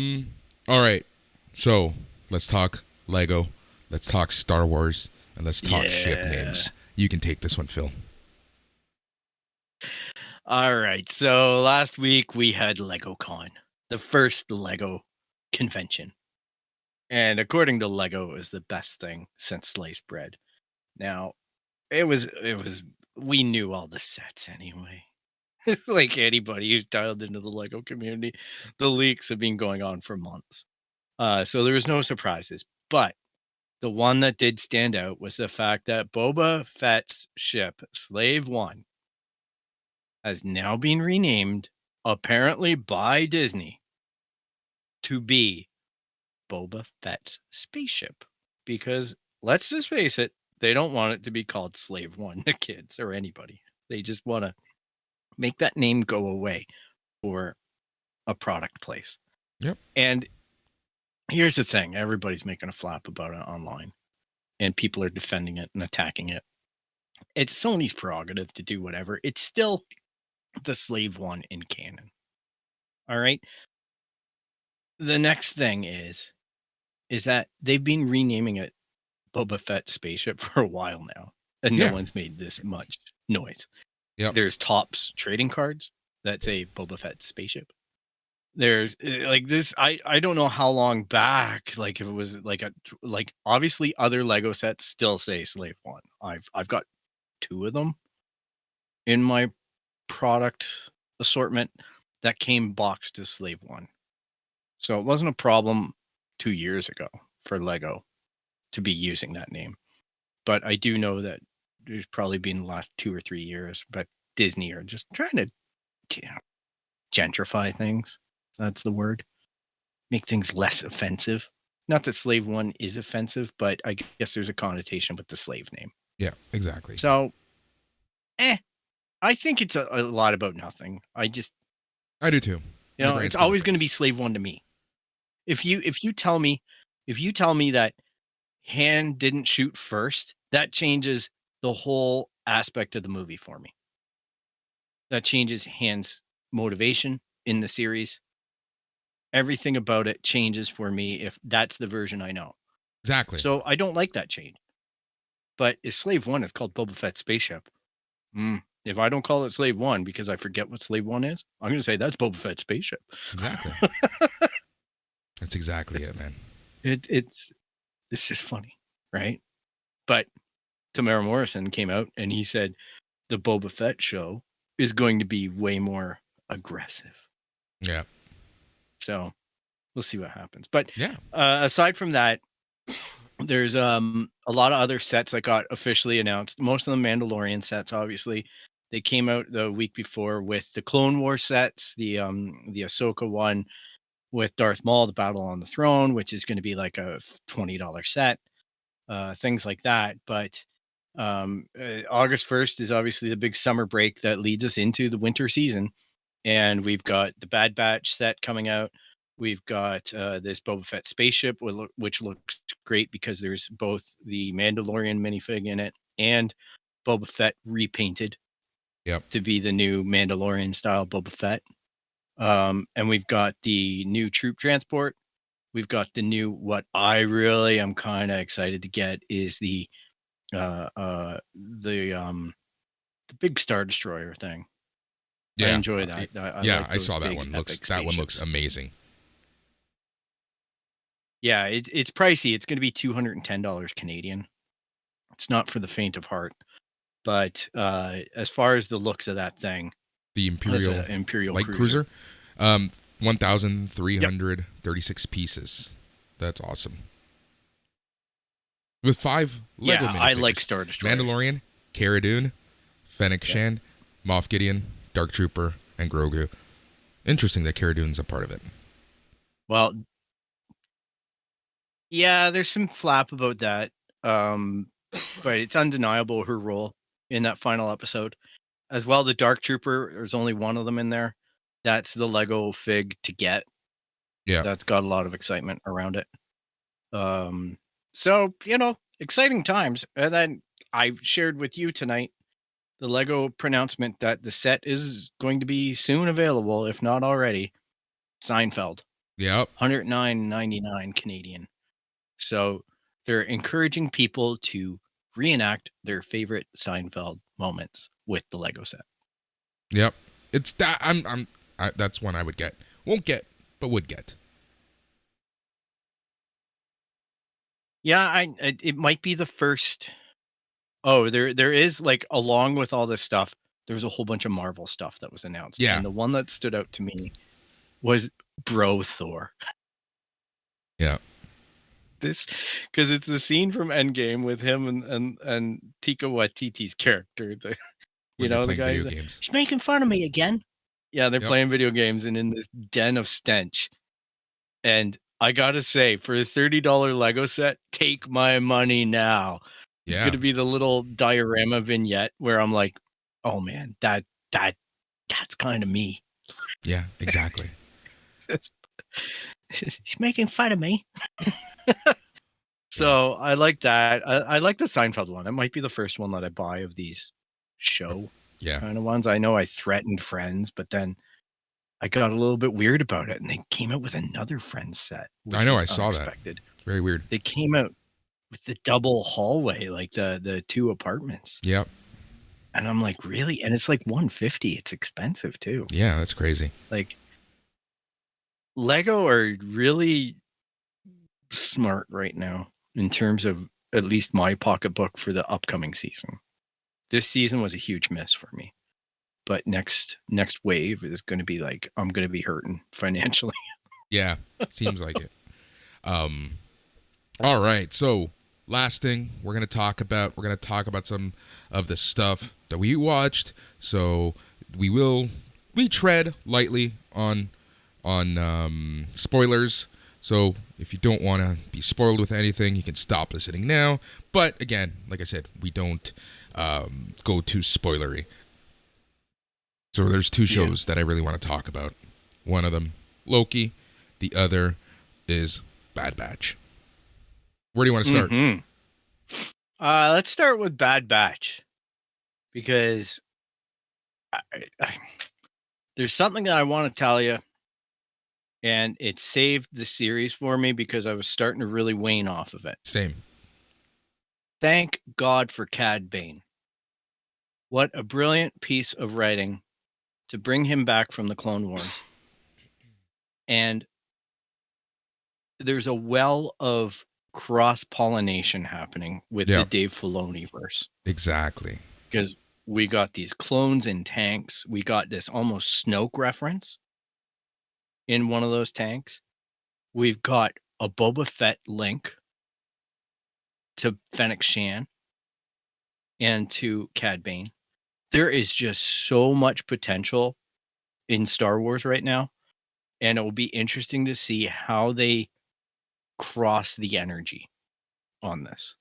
Speaker 2: right. So let's talk Lego. Let's talk Star Wars, and let's talk ship
Speaker 3: Yeah.
Speaker 2: names. You can take this one, Phil.
Speaker 3: All right. So last week we had LegoCon, the first Lego convention. And according to Lego, it was the best thing since sliced bread. Now, it was we knew all the sets anyway. Like anybody who's dialed into the Lego community, the leaks have been going on for months. So there was no surprises. But the one that did stand out was the fact that Boba Fett's ship, Slave One, has now been renamed, apparently by Disney, to be Boba Fett's spaceship. Because let's just face it, they don't want it to be called Slave One to kids or anybody. They just want to make that name go away for a product place.
Speaker 2: Yep.
Speaker 3: And here's the thing, everybody's making a flap about it online, and people are defending it and attacking it. It's Sony's prerogative to do whatever. It's still the Slave One in canon. All right. The next thing is that they've been renaming it Boba Fett spaceship for a while now, and
Speaker 2: Yeah.
Speaker 3: no one's made this much noise.
Speaker 2: Yep.
Speaker 3: There's Topps trading cards that say Boba Fett spaceship. There's like this. I don't know how long back. Like if it was like obviously other Lego sets still say Slave One. I've got 2 of them. in my product assortment that came boxed as Slave One. So it wasn't a problem 2 years ago for Lego to be using that name. But I do know that there's probably been the last 2 or 3 years, but Disney are just trying to gentrify things. That's the word. Make things less offensive. Not that Slave One is offensive, but I guess there's a connotation with the slave name.
Speaker 2: Yeah, exactly.
Speaker 3: So, I think it's a lot about nothing. I
Speaker 2: do too.
Speaker 3: it's always going to be Slave One to me. If you tell me that Han didn't shoot first, that changes the whole aspect of the movie for me. That changes Han's motivation in the series. Everything about it changes for me if that's the version I know.
Speaker 2: Exactly.
Speaker 3: So I don't like that change. But if Slave One is called Boba Fett's spaceship, if I don't call it Slave One because I forget what Slave One is, I'm going to say that's Boba Fett's spaceship.
Speaker 2: Exactly. That's exactly it, man.
Speaker 3: It's just funny, right? But Tamara Morrison came out and he said the Boba Fett show is going to be way more aggressive.
Speaker 2: Yeah.
Speaker 3: So we'll see what happens. But
Speaker 2: yeah,
Speaker 3: aside from that, there's a lot of other sets that got officially announced. Most of the Mandalorian sets, obviously, they came out the week before with the Clone Wars sets, the Ahsoka one with Darth Maul, the Battle on the Throne, which is going to be like a $20 set, things like that. But August 1st is obviously the big summer break that leads us into the winter season. And we've got the Bad Batch set coming out. We've got this Boba Fett spaceship, which looks great because there's both the Mandalorian minifig in it and Boba Fett repainted to be the new Mandalorian style Boba Fett. And we've got the new troop transport. We've got the new, what I really am kind of excited to get is the big Star Destroyer thing.
Speaker 2: Yeah,
Speaker 3: I enjoy that.
Speaker 2: I saw that one. That one looks amazing.
Speaker 3: Yeah, it's pricey. It's going to be $210 Canadian. It's not for the faint of heart. But as far as the looks of that thing,
Speaker 2: the Imperial light cruiser, 1,336 pieces. That's awesome. With 5 Lego minifigures.
Speaker 3: I like Star Destroyers.
Speaker 2: Mandalorian, Cara Dune, Fennec Shand, Moff Gideon, Dark Trooper, and Grogu. Interesting that Cara Dune's a part of it.
Speaker 3: Well, yeah, there's some flap about that. But it's undeniable her role in that final episode. As well, the Dark Trooper, there's only one of them in there. That's the Lego fig to get.
Speaker 2: Yeah.
Speaker 3: That's got a lot of excitement around it. So, exciting times. And then I shared with you tonight the Lego pronouncement that the set is going to be soon available, if not already. Seinfeld.
Speaker 2: Yep.
Speaker 3: $109.99 Canadian. So they're encouraging people to reenact their favorite Seinfeld moments with the Lego set.
Speaker 2: Yep. It's that that's one I would get. Won't get, but would get.
Speaker 3: Yeah, it might be the first. Oh, there is, like, along with all this stuff, there was a whole bunch of Marvel stuff that was announced.
Speaker 2: Yeah.
Speaker 3: And the one that stood out to me was Bro Thor.
Speaker 2: Yeah.
Speaker 3: This, because it's the scene from Endgame with him and Taika Waititi's character. The guy who's like, she's making fun of me again. Yeah, they're playing video games and in this den of stench. And I gotta say, for a $30 Lego set, take my money now. It's going to be the little diorama vignette where I'm like, oh man, that's kind of me.
Speaker 2: Yeah, exactly.
Speaker 3: He's making fun of me. So I like that. I like the Seinfeld one. It might be the first one that I buy of these show kind of ones. I know I threatened Friends, but then I got a little bit weird about it, and they came out with another Friends set.
Speaker 2: I know, I saw that. It's very weird.
Speaker 3: They came out with the double hallway, like the 2 apartments.
Speaker 2: Yep.
Speaker 3: And I'm like, really? And it's like $150. It's expensive too.
Speaker 2: Yeah, that's crazy.
Speaker 3: Like, Lego are really smart right now in terms of at least my pocketbook for the upcoming season. This season was a huge miss for me. but next wave is going to be like, I'm going to be hurting financially.
Speaker 2: Yeah, seems like it. All right, so last thing we're gonna talk about some of the stuff that we watched. So we tread lightly on spoilers. So if you don't want to be spoiled with anything, you can stop listening now. But again, like I said, we don't go too spoilery. So there's two shows that I really want to talk about. One of them, Loki. The other is Bad Batch. Where do you want to start?
Speaker 3: Mm-hmm. Let's start with Bad Batch, because there's something that I want to tell you, and it saved the series for me because I was starting to really wane off of it.
Speaker 2: Same.
Speaker 3: Thank God for Cad Bane. What a brilliant piece of writing to bring him back from the Clone Wars. And there's a well of cross-pollination happening with the Dave Filoni verse.
Speaker 2: Exactly.
Speaker 3: Because we got these clones in tanks. We got this almost Snoke reference in one of those tanks. We've got a Boba Fett link to Fennec Shan and to Cad Bane. There is just so much potential in Star Wars right now. And it will be interesting to see how they cross the energy on this.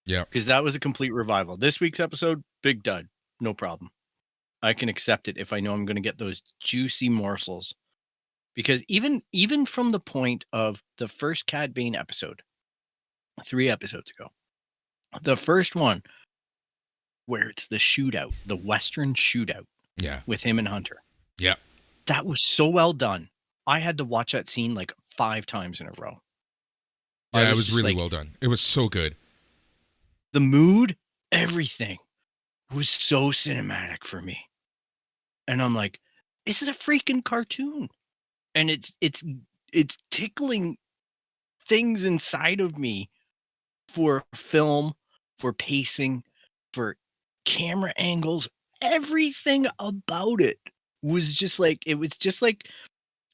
Speaker 2: Yeah.
Speaker 3: Because that was a complete revival. This week's episode, big dud. No problem. I can accept it if I know I'm going to get those juicy morsels. Because even from the point of the first Cad Bane episode, 3 episodes ago, the first one where it's the shootout, the Western shootout, with him and Hunter.
Speaker 2: Yeah.
Speaker 3: That was so well done. I had to watch that scene like 5 times in a row.
Speaker 2: Yeah, it was really well done. It was so good.
Speaker 3: The mood, everything was so cinematic for me. And I'm like, this is a freaking cartoon. And it's tickling things inside of me for film, for pacing, for camera angles. Everything about it was just like,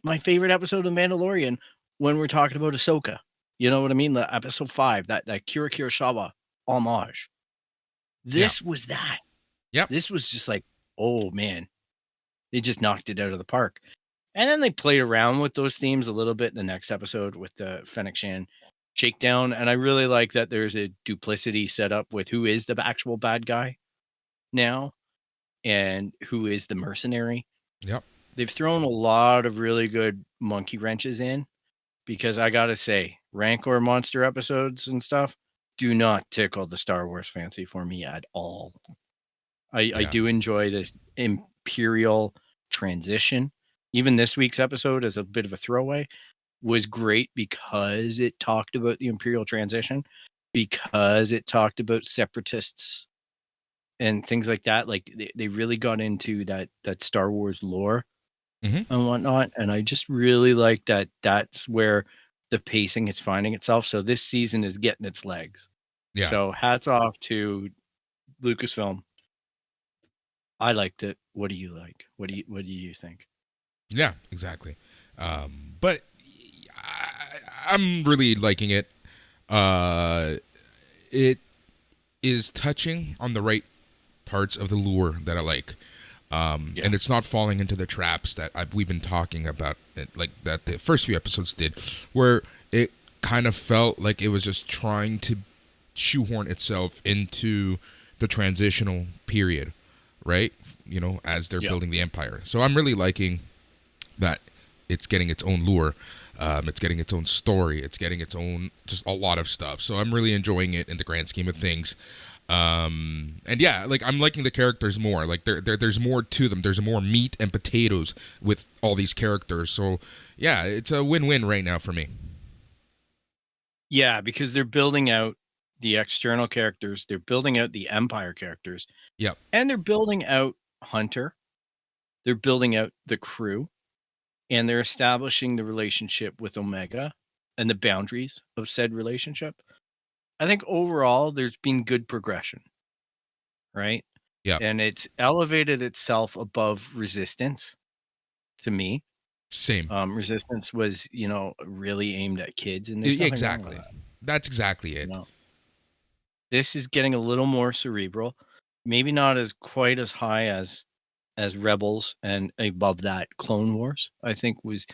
Speaker 3: my favorite episode of Mandalorian when we're talking about Ahsoka. You know what I mean? The episode 5, that Kira Kurosawa homage. This was that.
Speaker 2: Yep.
Speaker 3: This was just like, oh man, they just knocked it out of the park. And then they played around with those themes a little bit in the next episode with the Fennec Shan shakedown. And I really like that there's a duplicity set up with who is the actual bad guy now and who is the mercenary.
Speaker 2: Yep.
Speaker 3: They've thrown a lot of really good monkey wrenches in, because I got to say, Rancor monster episodes and stuff do not tickle the Star Wars fancy for me at all. I do enjoy this Imperial transition. Even this week's episode, as a bit of a throwaway, was great because it talked about the Imperial transition, because it talked about separatists and things like that. Like they really got into that Star Wars lore and whatnot. And I just really like that. That's where the pacing is finding itself. So this season is getting its legs.
Speaker 2: Yeah.
Speaker 3: So hats off to Lucasfilm. I liked it. What do you like? What do you think?
Speaker 2: Yeah, exactly. But I'm really liking it. It is touching on the right parts of the lure that I like. And it's not falling into the traps that we've been talking about, like that the first few episodes did, where it kind of felt like it was just trying to shoehorn itself into the transitional period, right? You know, as they're building the empire. So I'm really liking that it's getting its own lure. It's getting its own story. It's getting its own, just a lot of stuff. So I'm really enjoying it in the grand scheme of things. And yeah, like I'm liking the characters more. Like there's more to them. There's more meat and potatoes with all these characters. So yeah, it's a win-win right now for me.
Speaker 3: Yeah, because they're building out the external characters. They're building out the Empire characters.
Speaker 2: Yep.
Speaker 3: And they're building out Hunter. They're building out the crew. And they're establishing the relationship with Omega and the boundaries of said relationship. I think overall there's been good progression, right?
Speaker 2: Yeah.
Speaker 3: and it's elevated itself above Resistance to me.
Speaker 2: Same.
Speaker 3: Resistance was, really aimed at kids, and there's nothing wrong with
Speaker 2: Exactly.
Speaker 3: that.
Speaker 2: That's exactly
Speaker 3: You
Speaker 2: it.
Speaker 3: know, this is getting a little more cerebral, maybe not as quite as high as Rebels, and above that, Clone Wars. I think was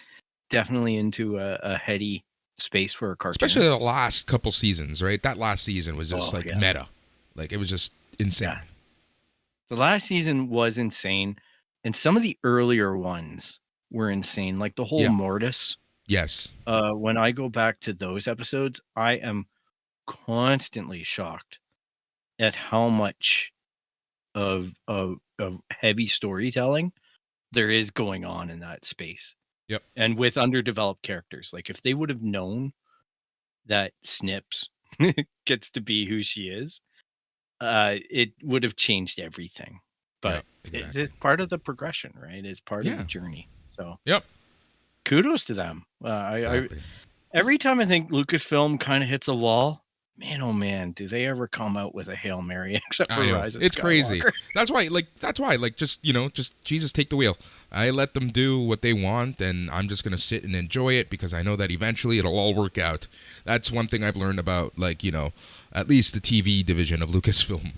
Speaker 3: definitely into a heady space for a
Speaker 2: Especially
Speaker 3: cartoon.
Speaker 2: the last couple seasons, right? That last season was just
Speaker 3: Oh
Speaker 2: like
Speaker 3: yeah,
Speaker 2: meta. Like it was just insane.
Speaker 3: yeah. The last season was insane, and some of the earlier ones were insane, like the whole
Speaker 2: Yeah.
Speaker 3: Mortis.
Speaker 2: Yes.
Speaker 3: When I go back to those episodes, I am constantly shocked at how much of heavy storytelling there is going on in that space,
Speaker 2: Yep.
Speaker 3: and with underdeveloped characters. Like if they would have known that Snips gets to be who she is, it would have changed everything.
Speaker 2: Yeah.
Speaker 3: But it
Speaker 2: Exactly.
Speaker 3: is part of the progression, right? It's part of the
Speaker 2: Yeah.
Speaker 3: journey. So
Speaker 2: Yep.
Speaker 3: kudos to them. I
Speaker 2: Exactly.
Speaker 3: every time I think Lucasfilm kind of hits a wall, man, oh man, do they ever come out with a Hail Mary except for
Speaker 2: I know.
Speaker 3: Rise of
Speaker 2: It's crazy.
Speaker 3: Skywalker?
Speaker 2: That's why, like, just, just Jesus, take the wheel. I let them do what they want, and I'm just going to sit and enjoy it because I know that eventually it'll all work out. That's one thing I've learned about, like, at least the TV division of Lucasfilm.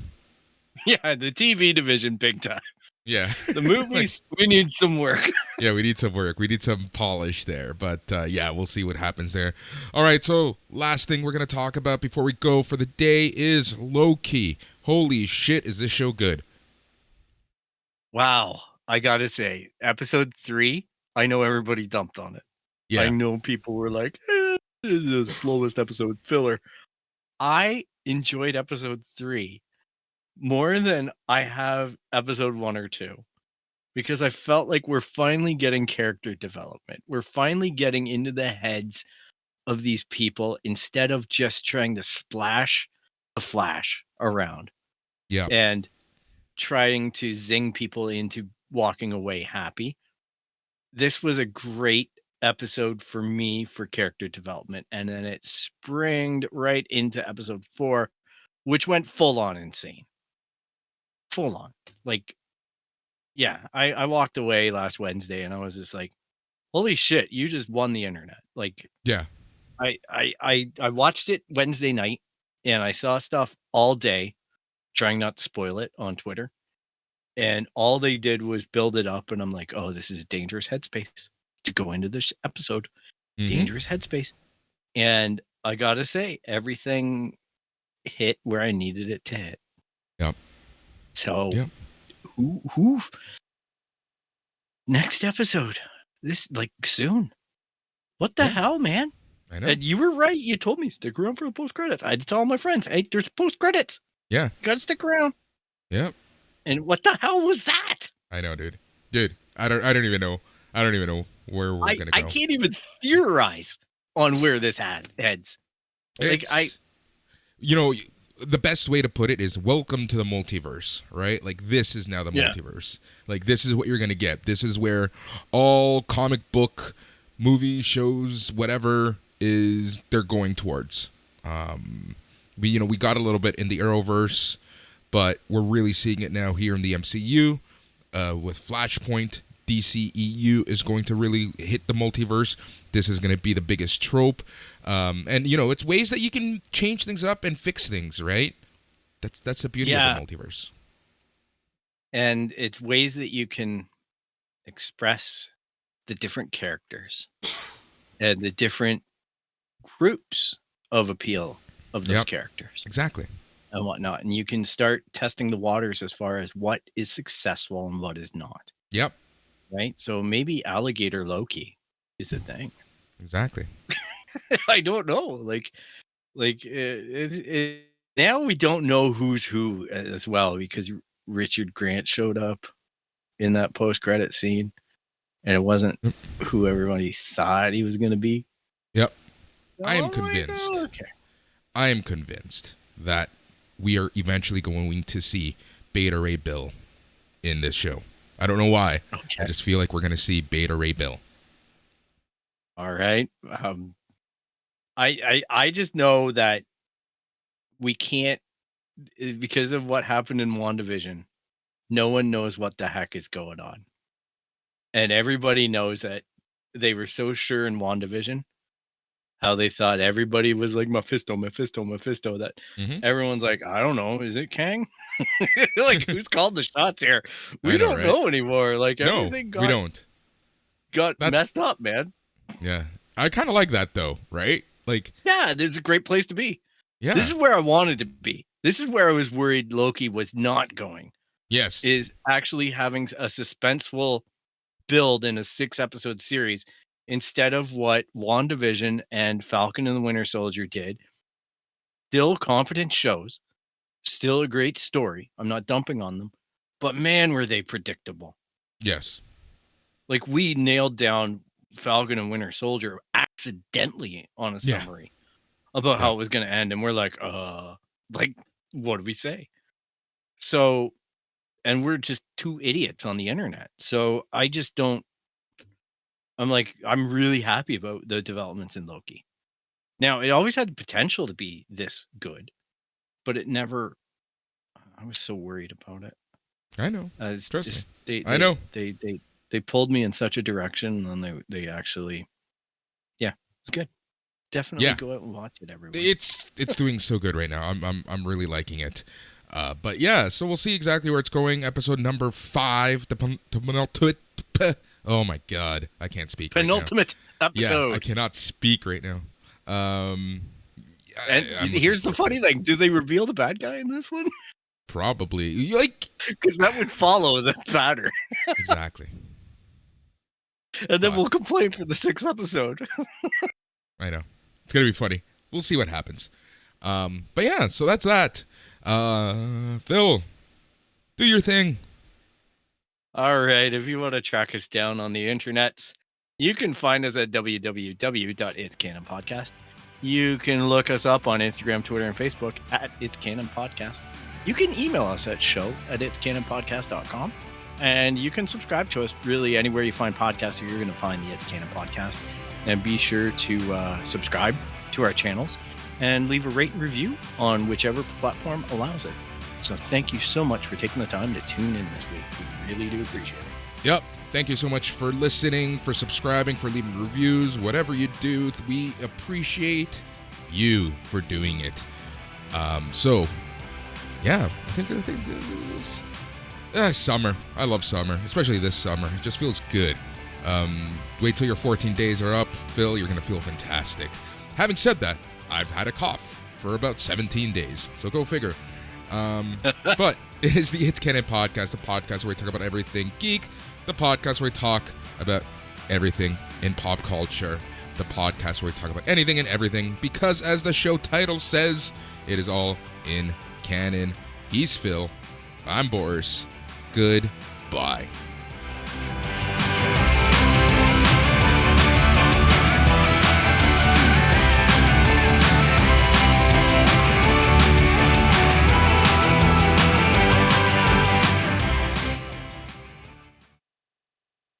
Speaker 3: Yeah, the TV division, big time.
Speaker 2: Yeah.
Speaker 3: The movies, we need some work.
Speaker 2: Yeah, we need some work. We need some polish there. But yeah, we'll see what happens there. All right, so last thing we're going to talk about before we go for the day is Loki. Holy shit, is this show good?
Speaker 3: Wow, I gotta say, episode 3, I know everybody dumped on it.
Speaker 2: Yeah.
Speaker 3: I know people were like, this is the slowest episode, filler. I enjoyed episode 3 more than I have episode 1 or 2, because I felt like we're finally getting character development. We're finally getting into the heads of these people instead of just trying to splash a flash around
Speaker 2: Yeah.
Speaker 3: and trying to zing people into walking away happy. This was a great episode for me for character development. And then it springed right into episode 4, which went full on insane. Full on. Like, yeah, I walked away last Wednesday and I was just like, holy shit, you just won the internet. Like,
Speaker 2: Yeah.
Speaker 3: I watched it Wednesday night and I saw stuff all day, trying not to spoil it on Twitter. And all they did was build it up. And I'm like, oh, this is a dangerous headspace to go into this episode. Dangerous headspace. And I got to say, everything hit where I needed it to hit.
Speaker 2: Yep.
Speaker 3: So,
Speaker 2: Yep.
Speaker 3: who next episode? This, like, soon. What the hell, man?
Speaker 2: I know.
Speaker 3: And you were right. You told me stick around for the post credits. I had to tell all my friends, hey, there's post credits.
Speaker 2: Yeah.
Speaker 3: Got to stick around.
Speaker 2: Yep.
Speaker 3: And what the hell was that?
Speaker 2: I know, dude. Dude, I don't even know. I don't even know where we're gonna go.
Speaker 3: I can't even theorize on where this heads. Like
Speaker 2: The best way to put it is welcome to the multiverse, right? Like this is now the multiverse. Like this is what you're gonna get. This is where all comic book, movies, shows, whatever they're going towards. We got a little bit in the Arrowverse, but we're really seeing it now here in the MCU with Flashpoint. DCEU is going to really hit the multiverse. This is going to be the biggest trope. And it's ways that you can change things up and fix things, right? That's the beauty of the multiverse.
Speaker 3: And it's ways that you can express the different characters and the different groups of appeal of those characters.
Speaker 2: Exactly.
Speaker 3: And whatnot. And you can start testing the waters as far as what is successful and what is not.
Speaker 2: Yep.
Speaker 3: Right? So maybe alligator Loki is a thing.
Speaker 2: Exactly.
Speaker 3: I don't know. Now we don't know who's who as well, because Richard Grant showed up in that post-credit scene and it wasn't who everybody thought he was going to be.
Speaker 2: Yep. I am convinced.
Speaker 3: Okay.
Speaker 2: I am convinced that we are eventually going to see Beta Ray Bill in this show. I don't know why.
Speaker 3: Okay.
Speaker 2: I just feel like we're going to see Beta Ray Bill.
Speaker 3: All right. I just know that we can't, because of what happened in WandaVision, no one knows what the heck is going on. And everybody knows that they were so sure in WandaVision how they thought everybody was like Mephisto, that
Speaker 2: Mhm.
Speaker 3: everyone's like, I don't know, is it Kang? Like, who's called the shots here?
Speaker 2: I
Speaker 3: We
Speaker 2: know,
Speaker 3: don't
Speaker 2: right?
Speaker 3: know anymore. Like,
Speaker 2: No,
Speaker 3: everything
Speaker 2: we don't.
Speaker 3: got
Speaker 2: That's
Speaker 3: messed up, man.
Speaker 2: yeah. I kind of like that though, right? Like,
Speaker 3: Yeah, this is a great place to be.
Speaker 2: yeah.
Speaker 3: This is where I wanted to be. This is where I was worried Loki was not going,
Speaker 2: Yes.
Speaker 3: is actually having a suspenseful build in a 6-episode series instead of what WandaVision and Falcon and the Winter Soldier did. Still competent shows, still a great story. I'm not dumping on them, but man, were they predictable.
Speaker 2: Yes.
Speaker 3: Like, we nailed down Falcon and Winter Soldier accidentally on a
Speaker 2: Yeah.
Speaker 3: summary about how it was going to end, and we're like, what do we say? So, and we're just two idiots on the internet. So I just don't. I'm really happy about the developments in Loki. Now, it always had the potential to be this good, but it never. I was so worried about it.
Speaker 2: I know. Trust me. I know.
Speaker 3: They pulled me in such a direction, and they actually, yeah, it's good. Definitely go out and watch it, everyone.
Speaker 2: It's doing so good right now. I'm really liking it. But yeah, so we'll see exactly where it's going. Episode number 5, oh my god, I can't speak.
Speaker 3: Penultimate episode.
Speaker 2: Yeah, I cannot speak right now.
Speaker 3: And here's the funny thing: do they reveal the bad guy in this one?
Speaker 2: Probably, like,
Speaker 3: because that would follow the pattern.
Speaker 2: Exactly.
Speaker 3: And then we'll complain for the 6th episode.
Speaker 2: I know. It's gonna be funny. We'll see what happens. But yeah, so that's that. Phil, do your thing.
Speaker 3: All right. If you want to track us down on the internet, you can find us at www.itscanonpodcast. You can look us up on Instagram, Twitter, and Facebook at It's Canon Podcast. You can email us at show@itscanonpodcast.com. And you can subscribe to us really anywhere you find podcasts. You're going to find the It's Canon Podcast. And be sure to subscribe to our channels and leave a rate and review on whichever platform allows it. So thank you so much for taking the time to tune in this week. We really do appreciate it.
Speaker 2: Yep. Thank you so much for listening, for subscribing, for leaving reviews, whatever you do. We appreciate you for doing it. So, yeah, I think this is summer. I love summer, especially this summer. It just feels good. Wait till your 14 days are up, Phil. You're going to feel fantastic. Having said that, I've had a cough for about 17 days, so go figure. But it is the It's Canon Podcast, the podcast where we talk about everything geek, the podcast where we talk about everything in pop culture, the podcast where we talk about anything and everything, because as the show title says, it is all in canon. He's Phil. I'm Boris. Goodbye.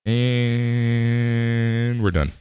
Speaker 2: And we're done.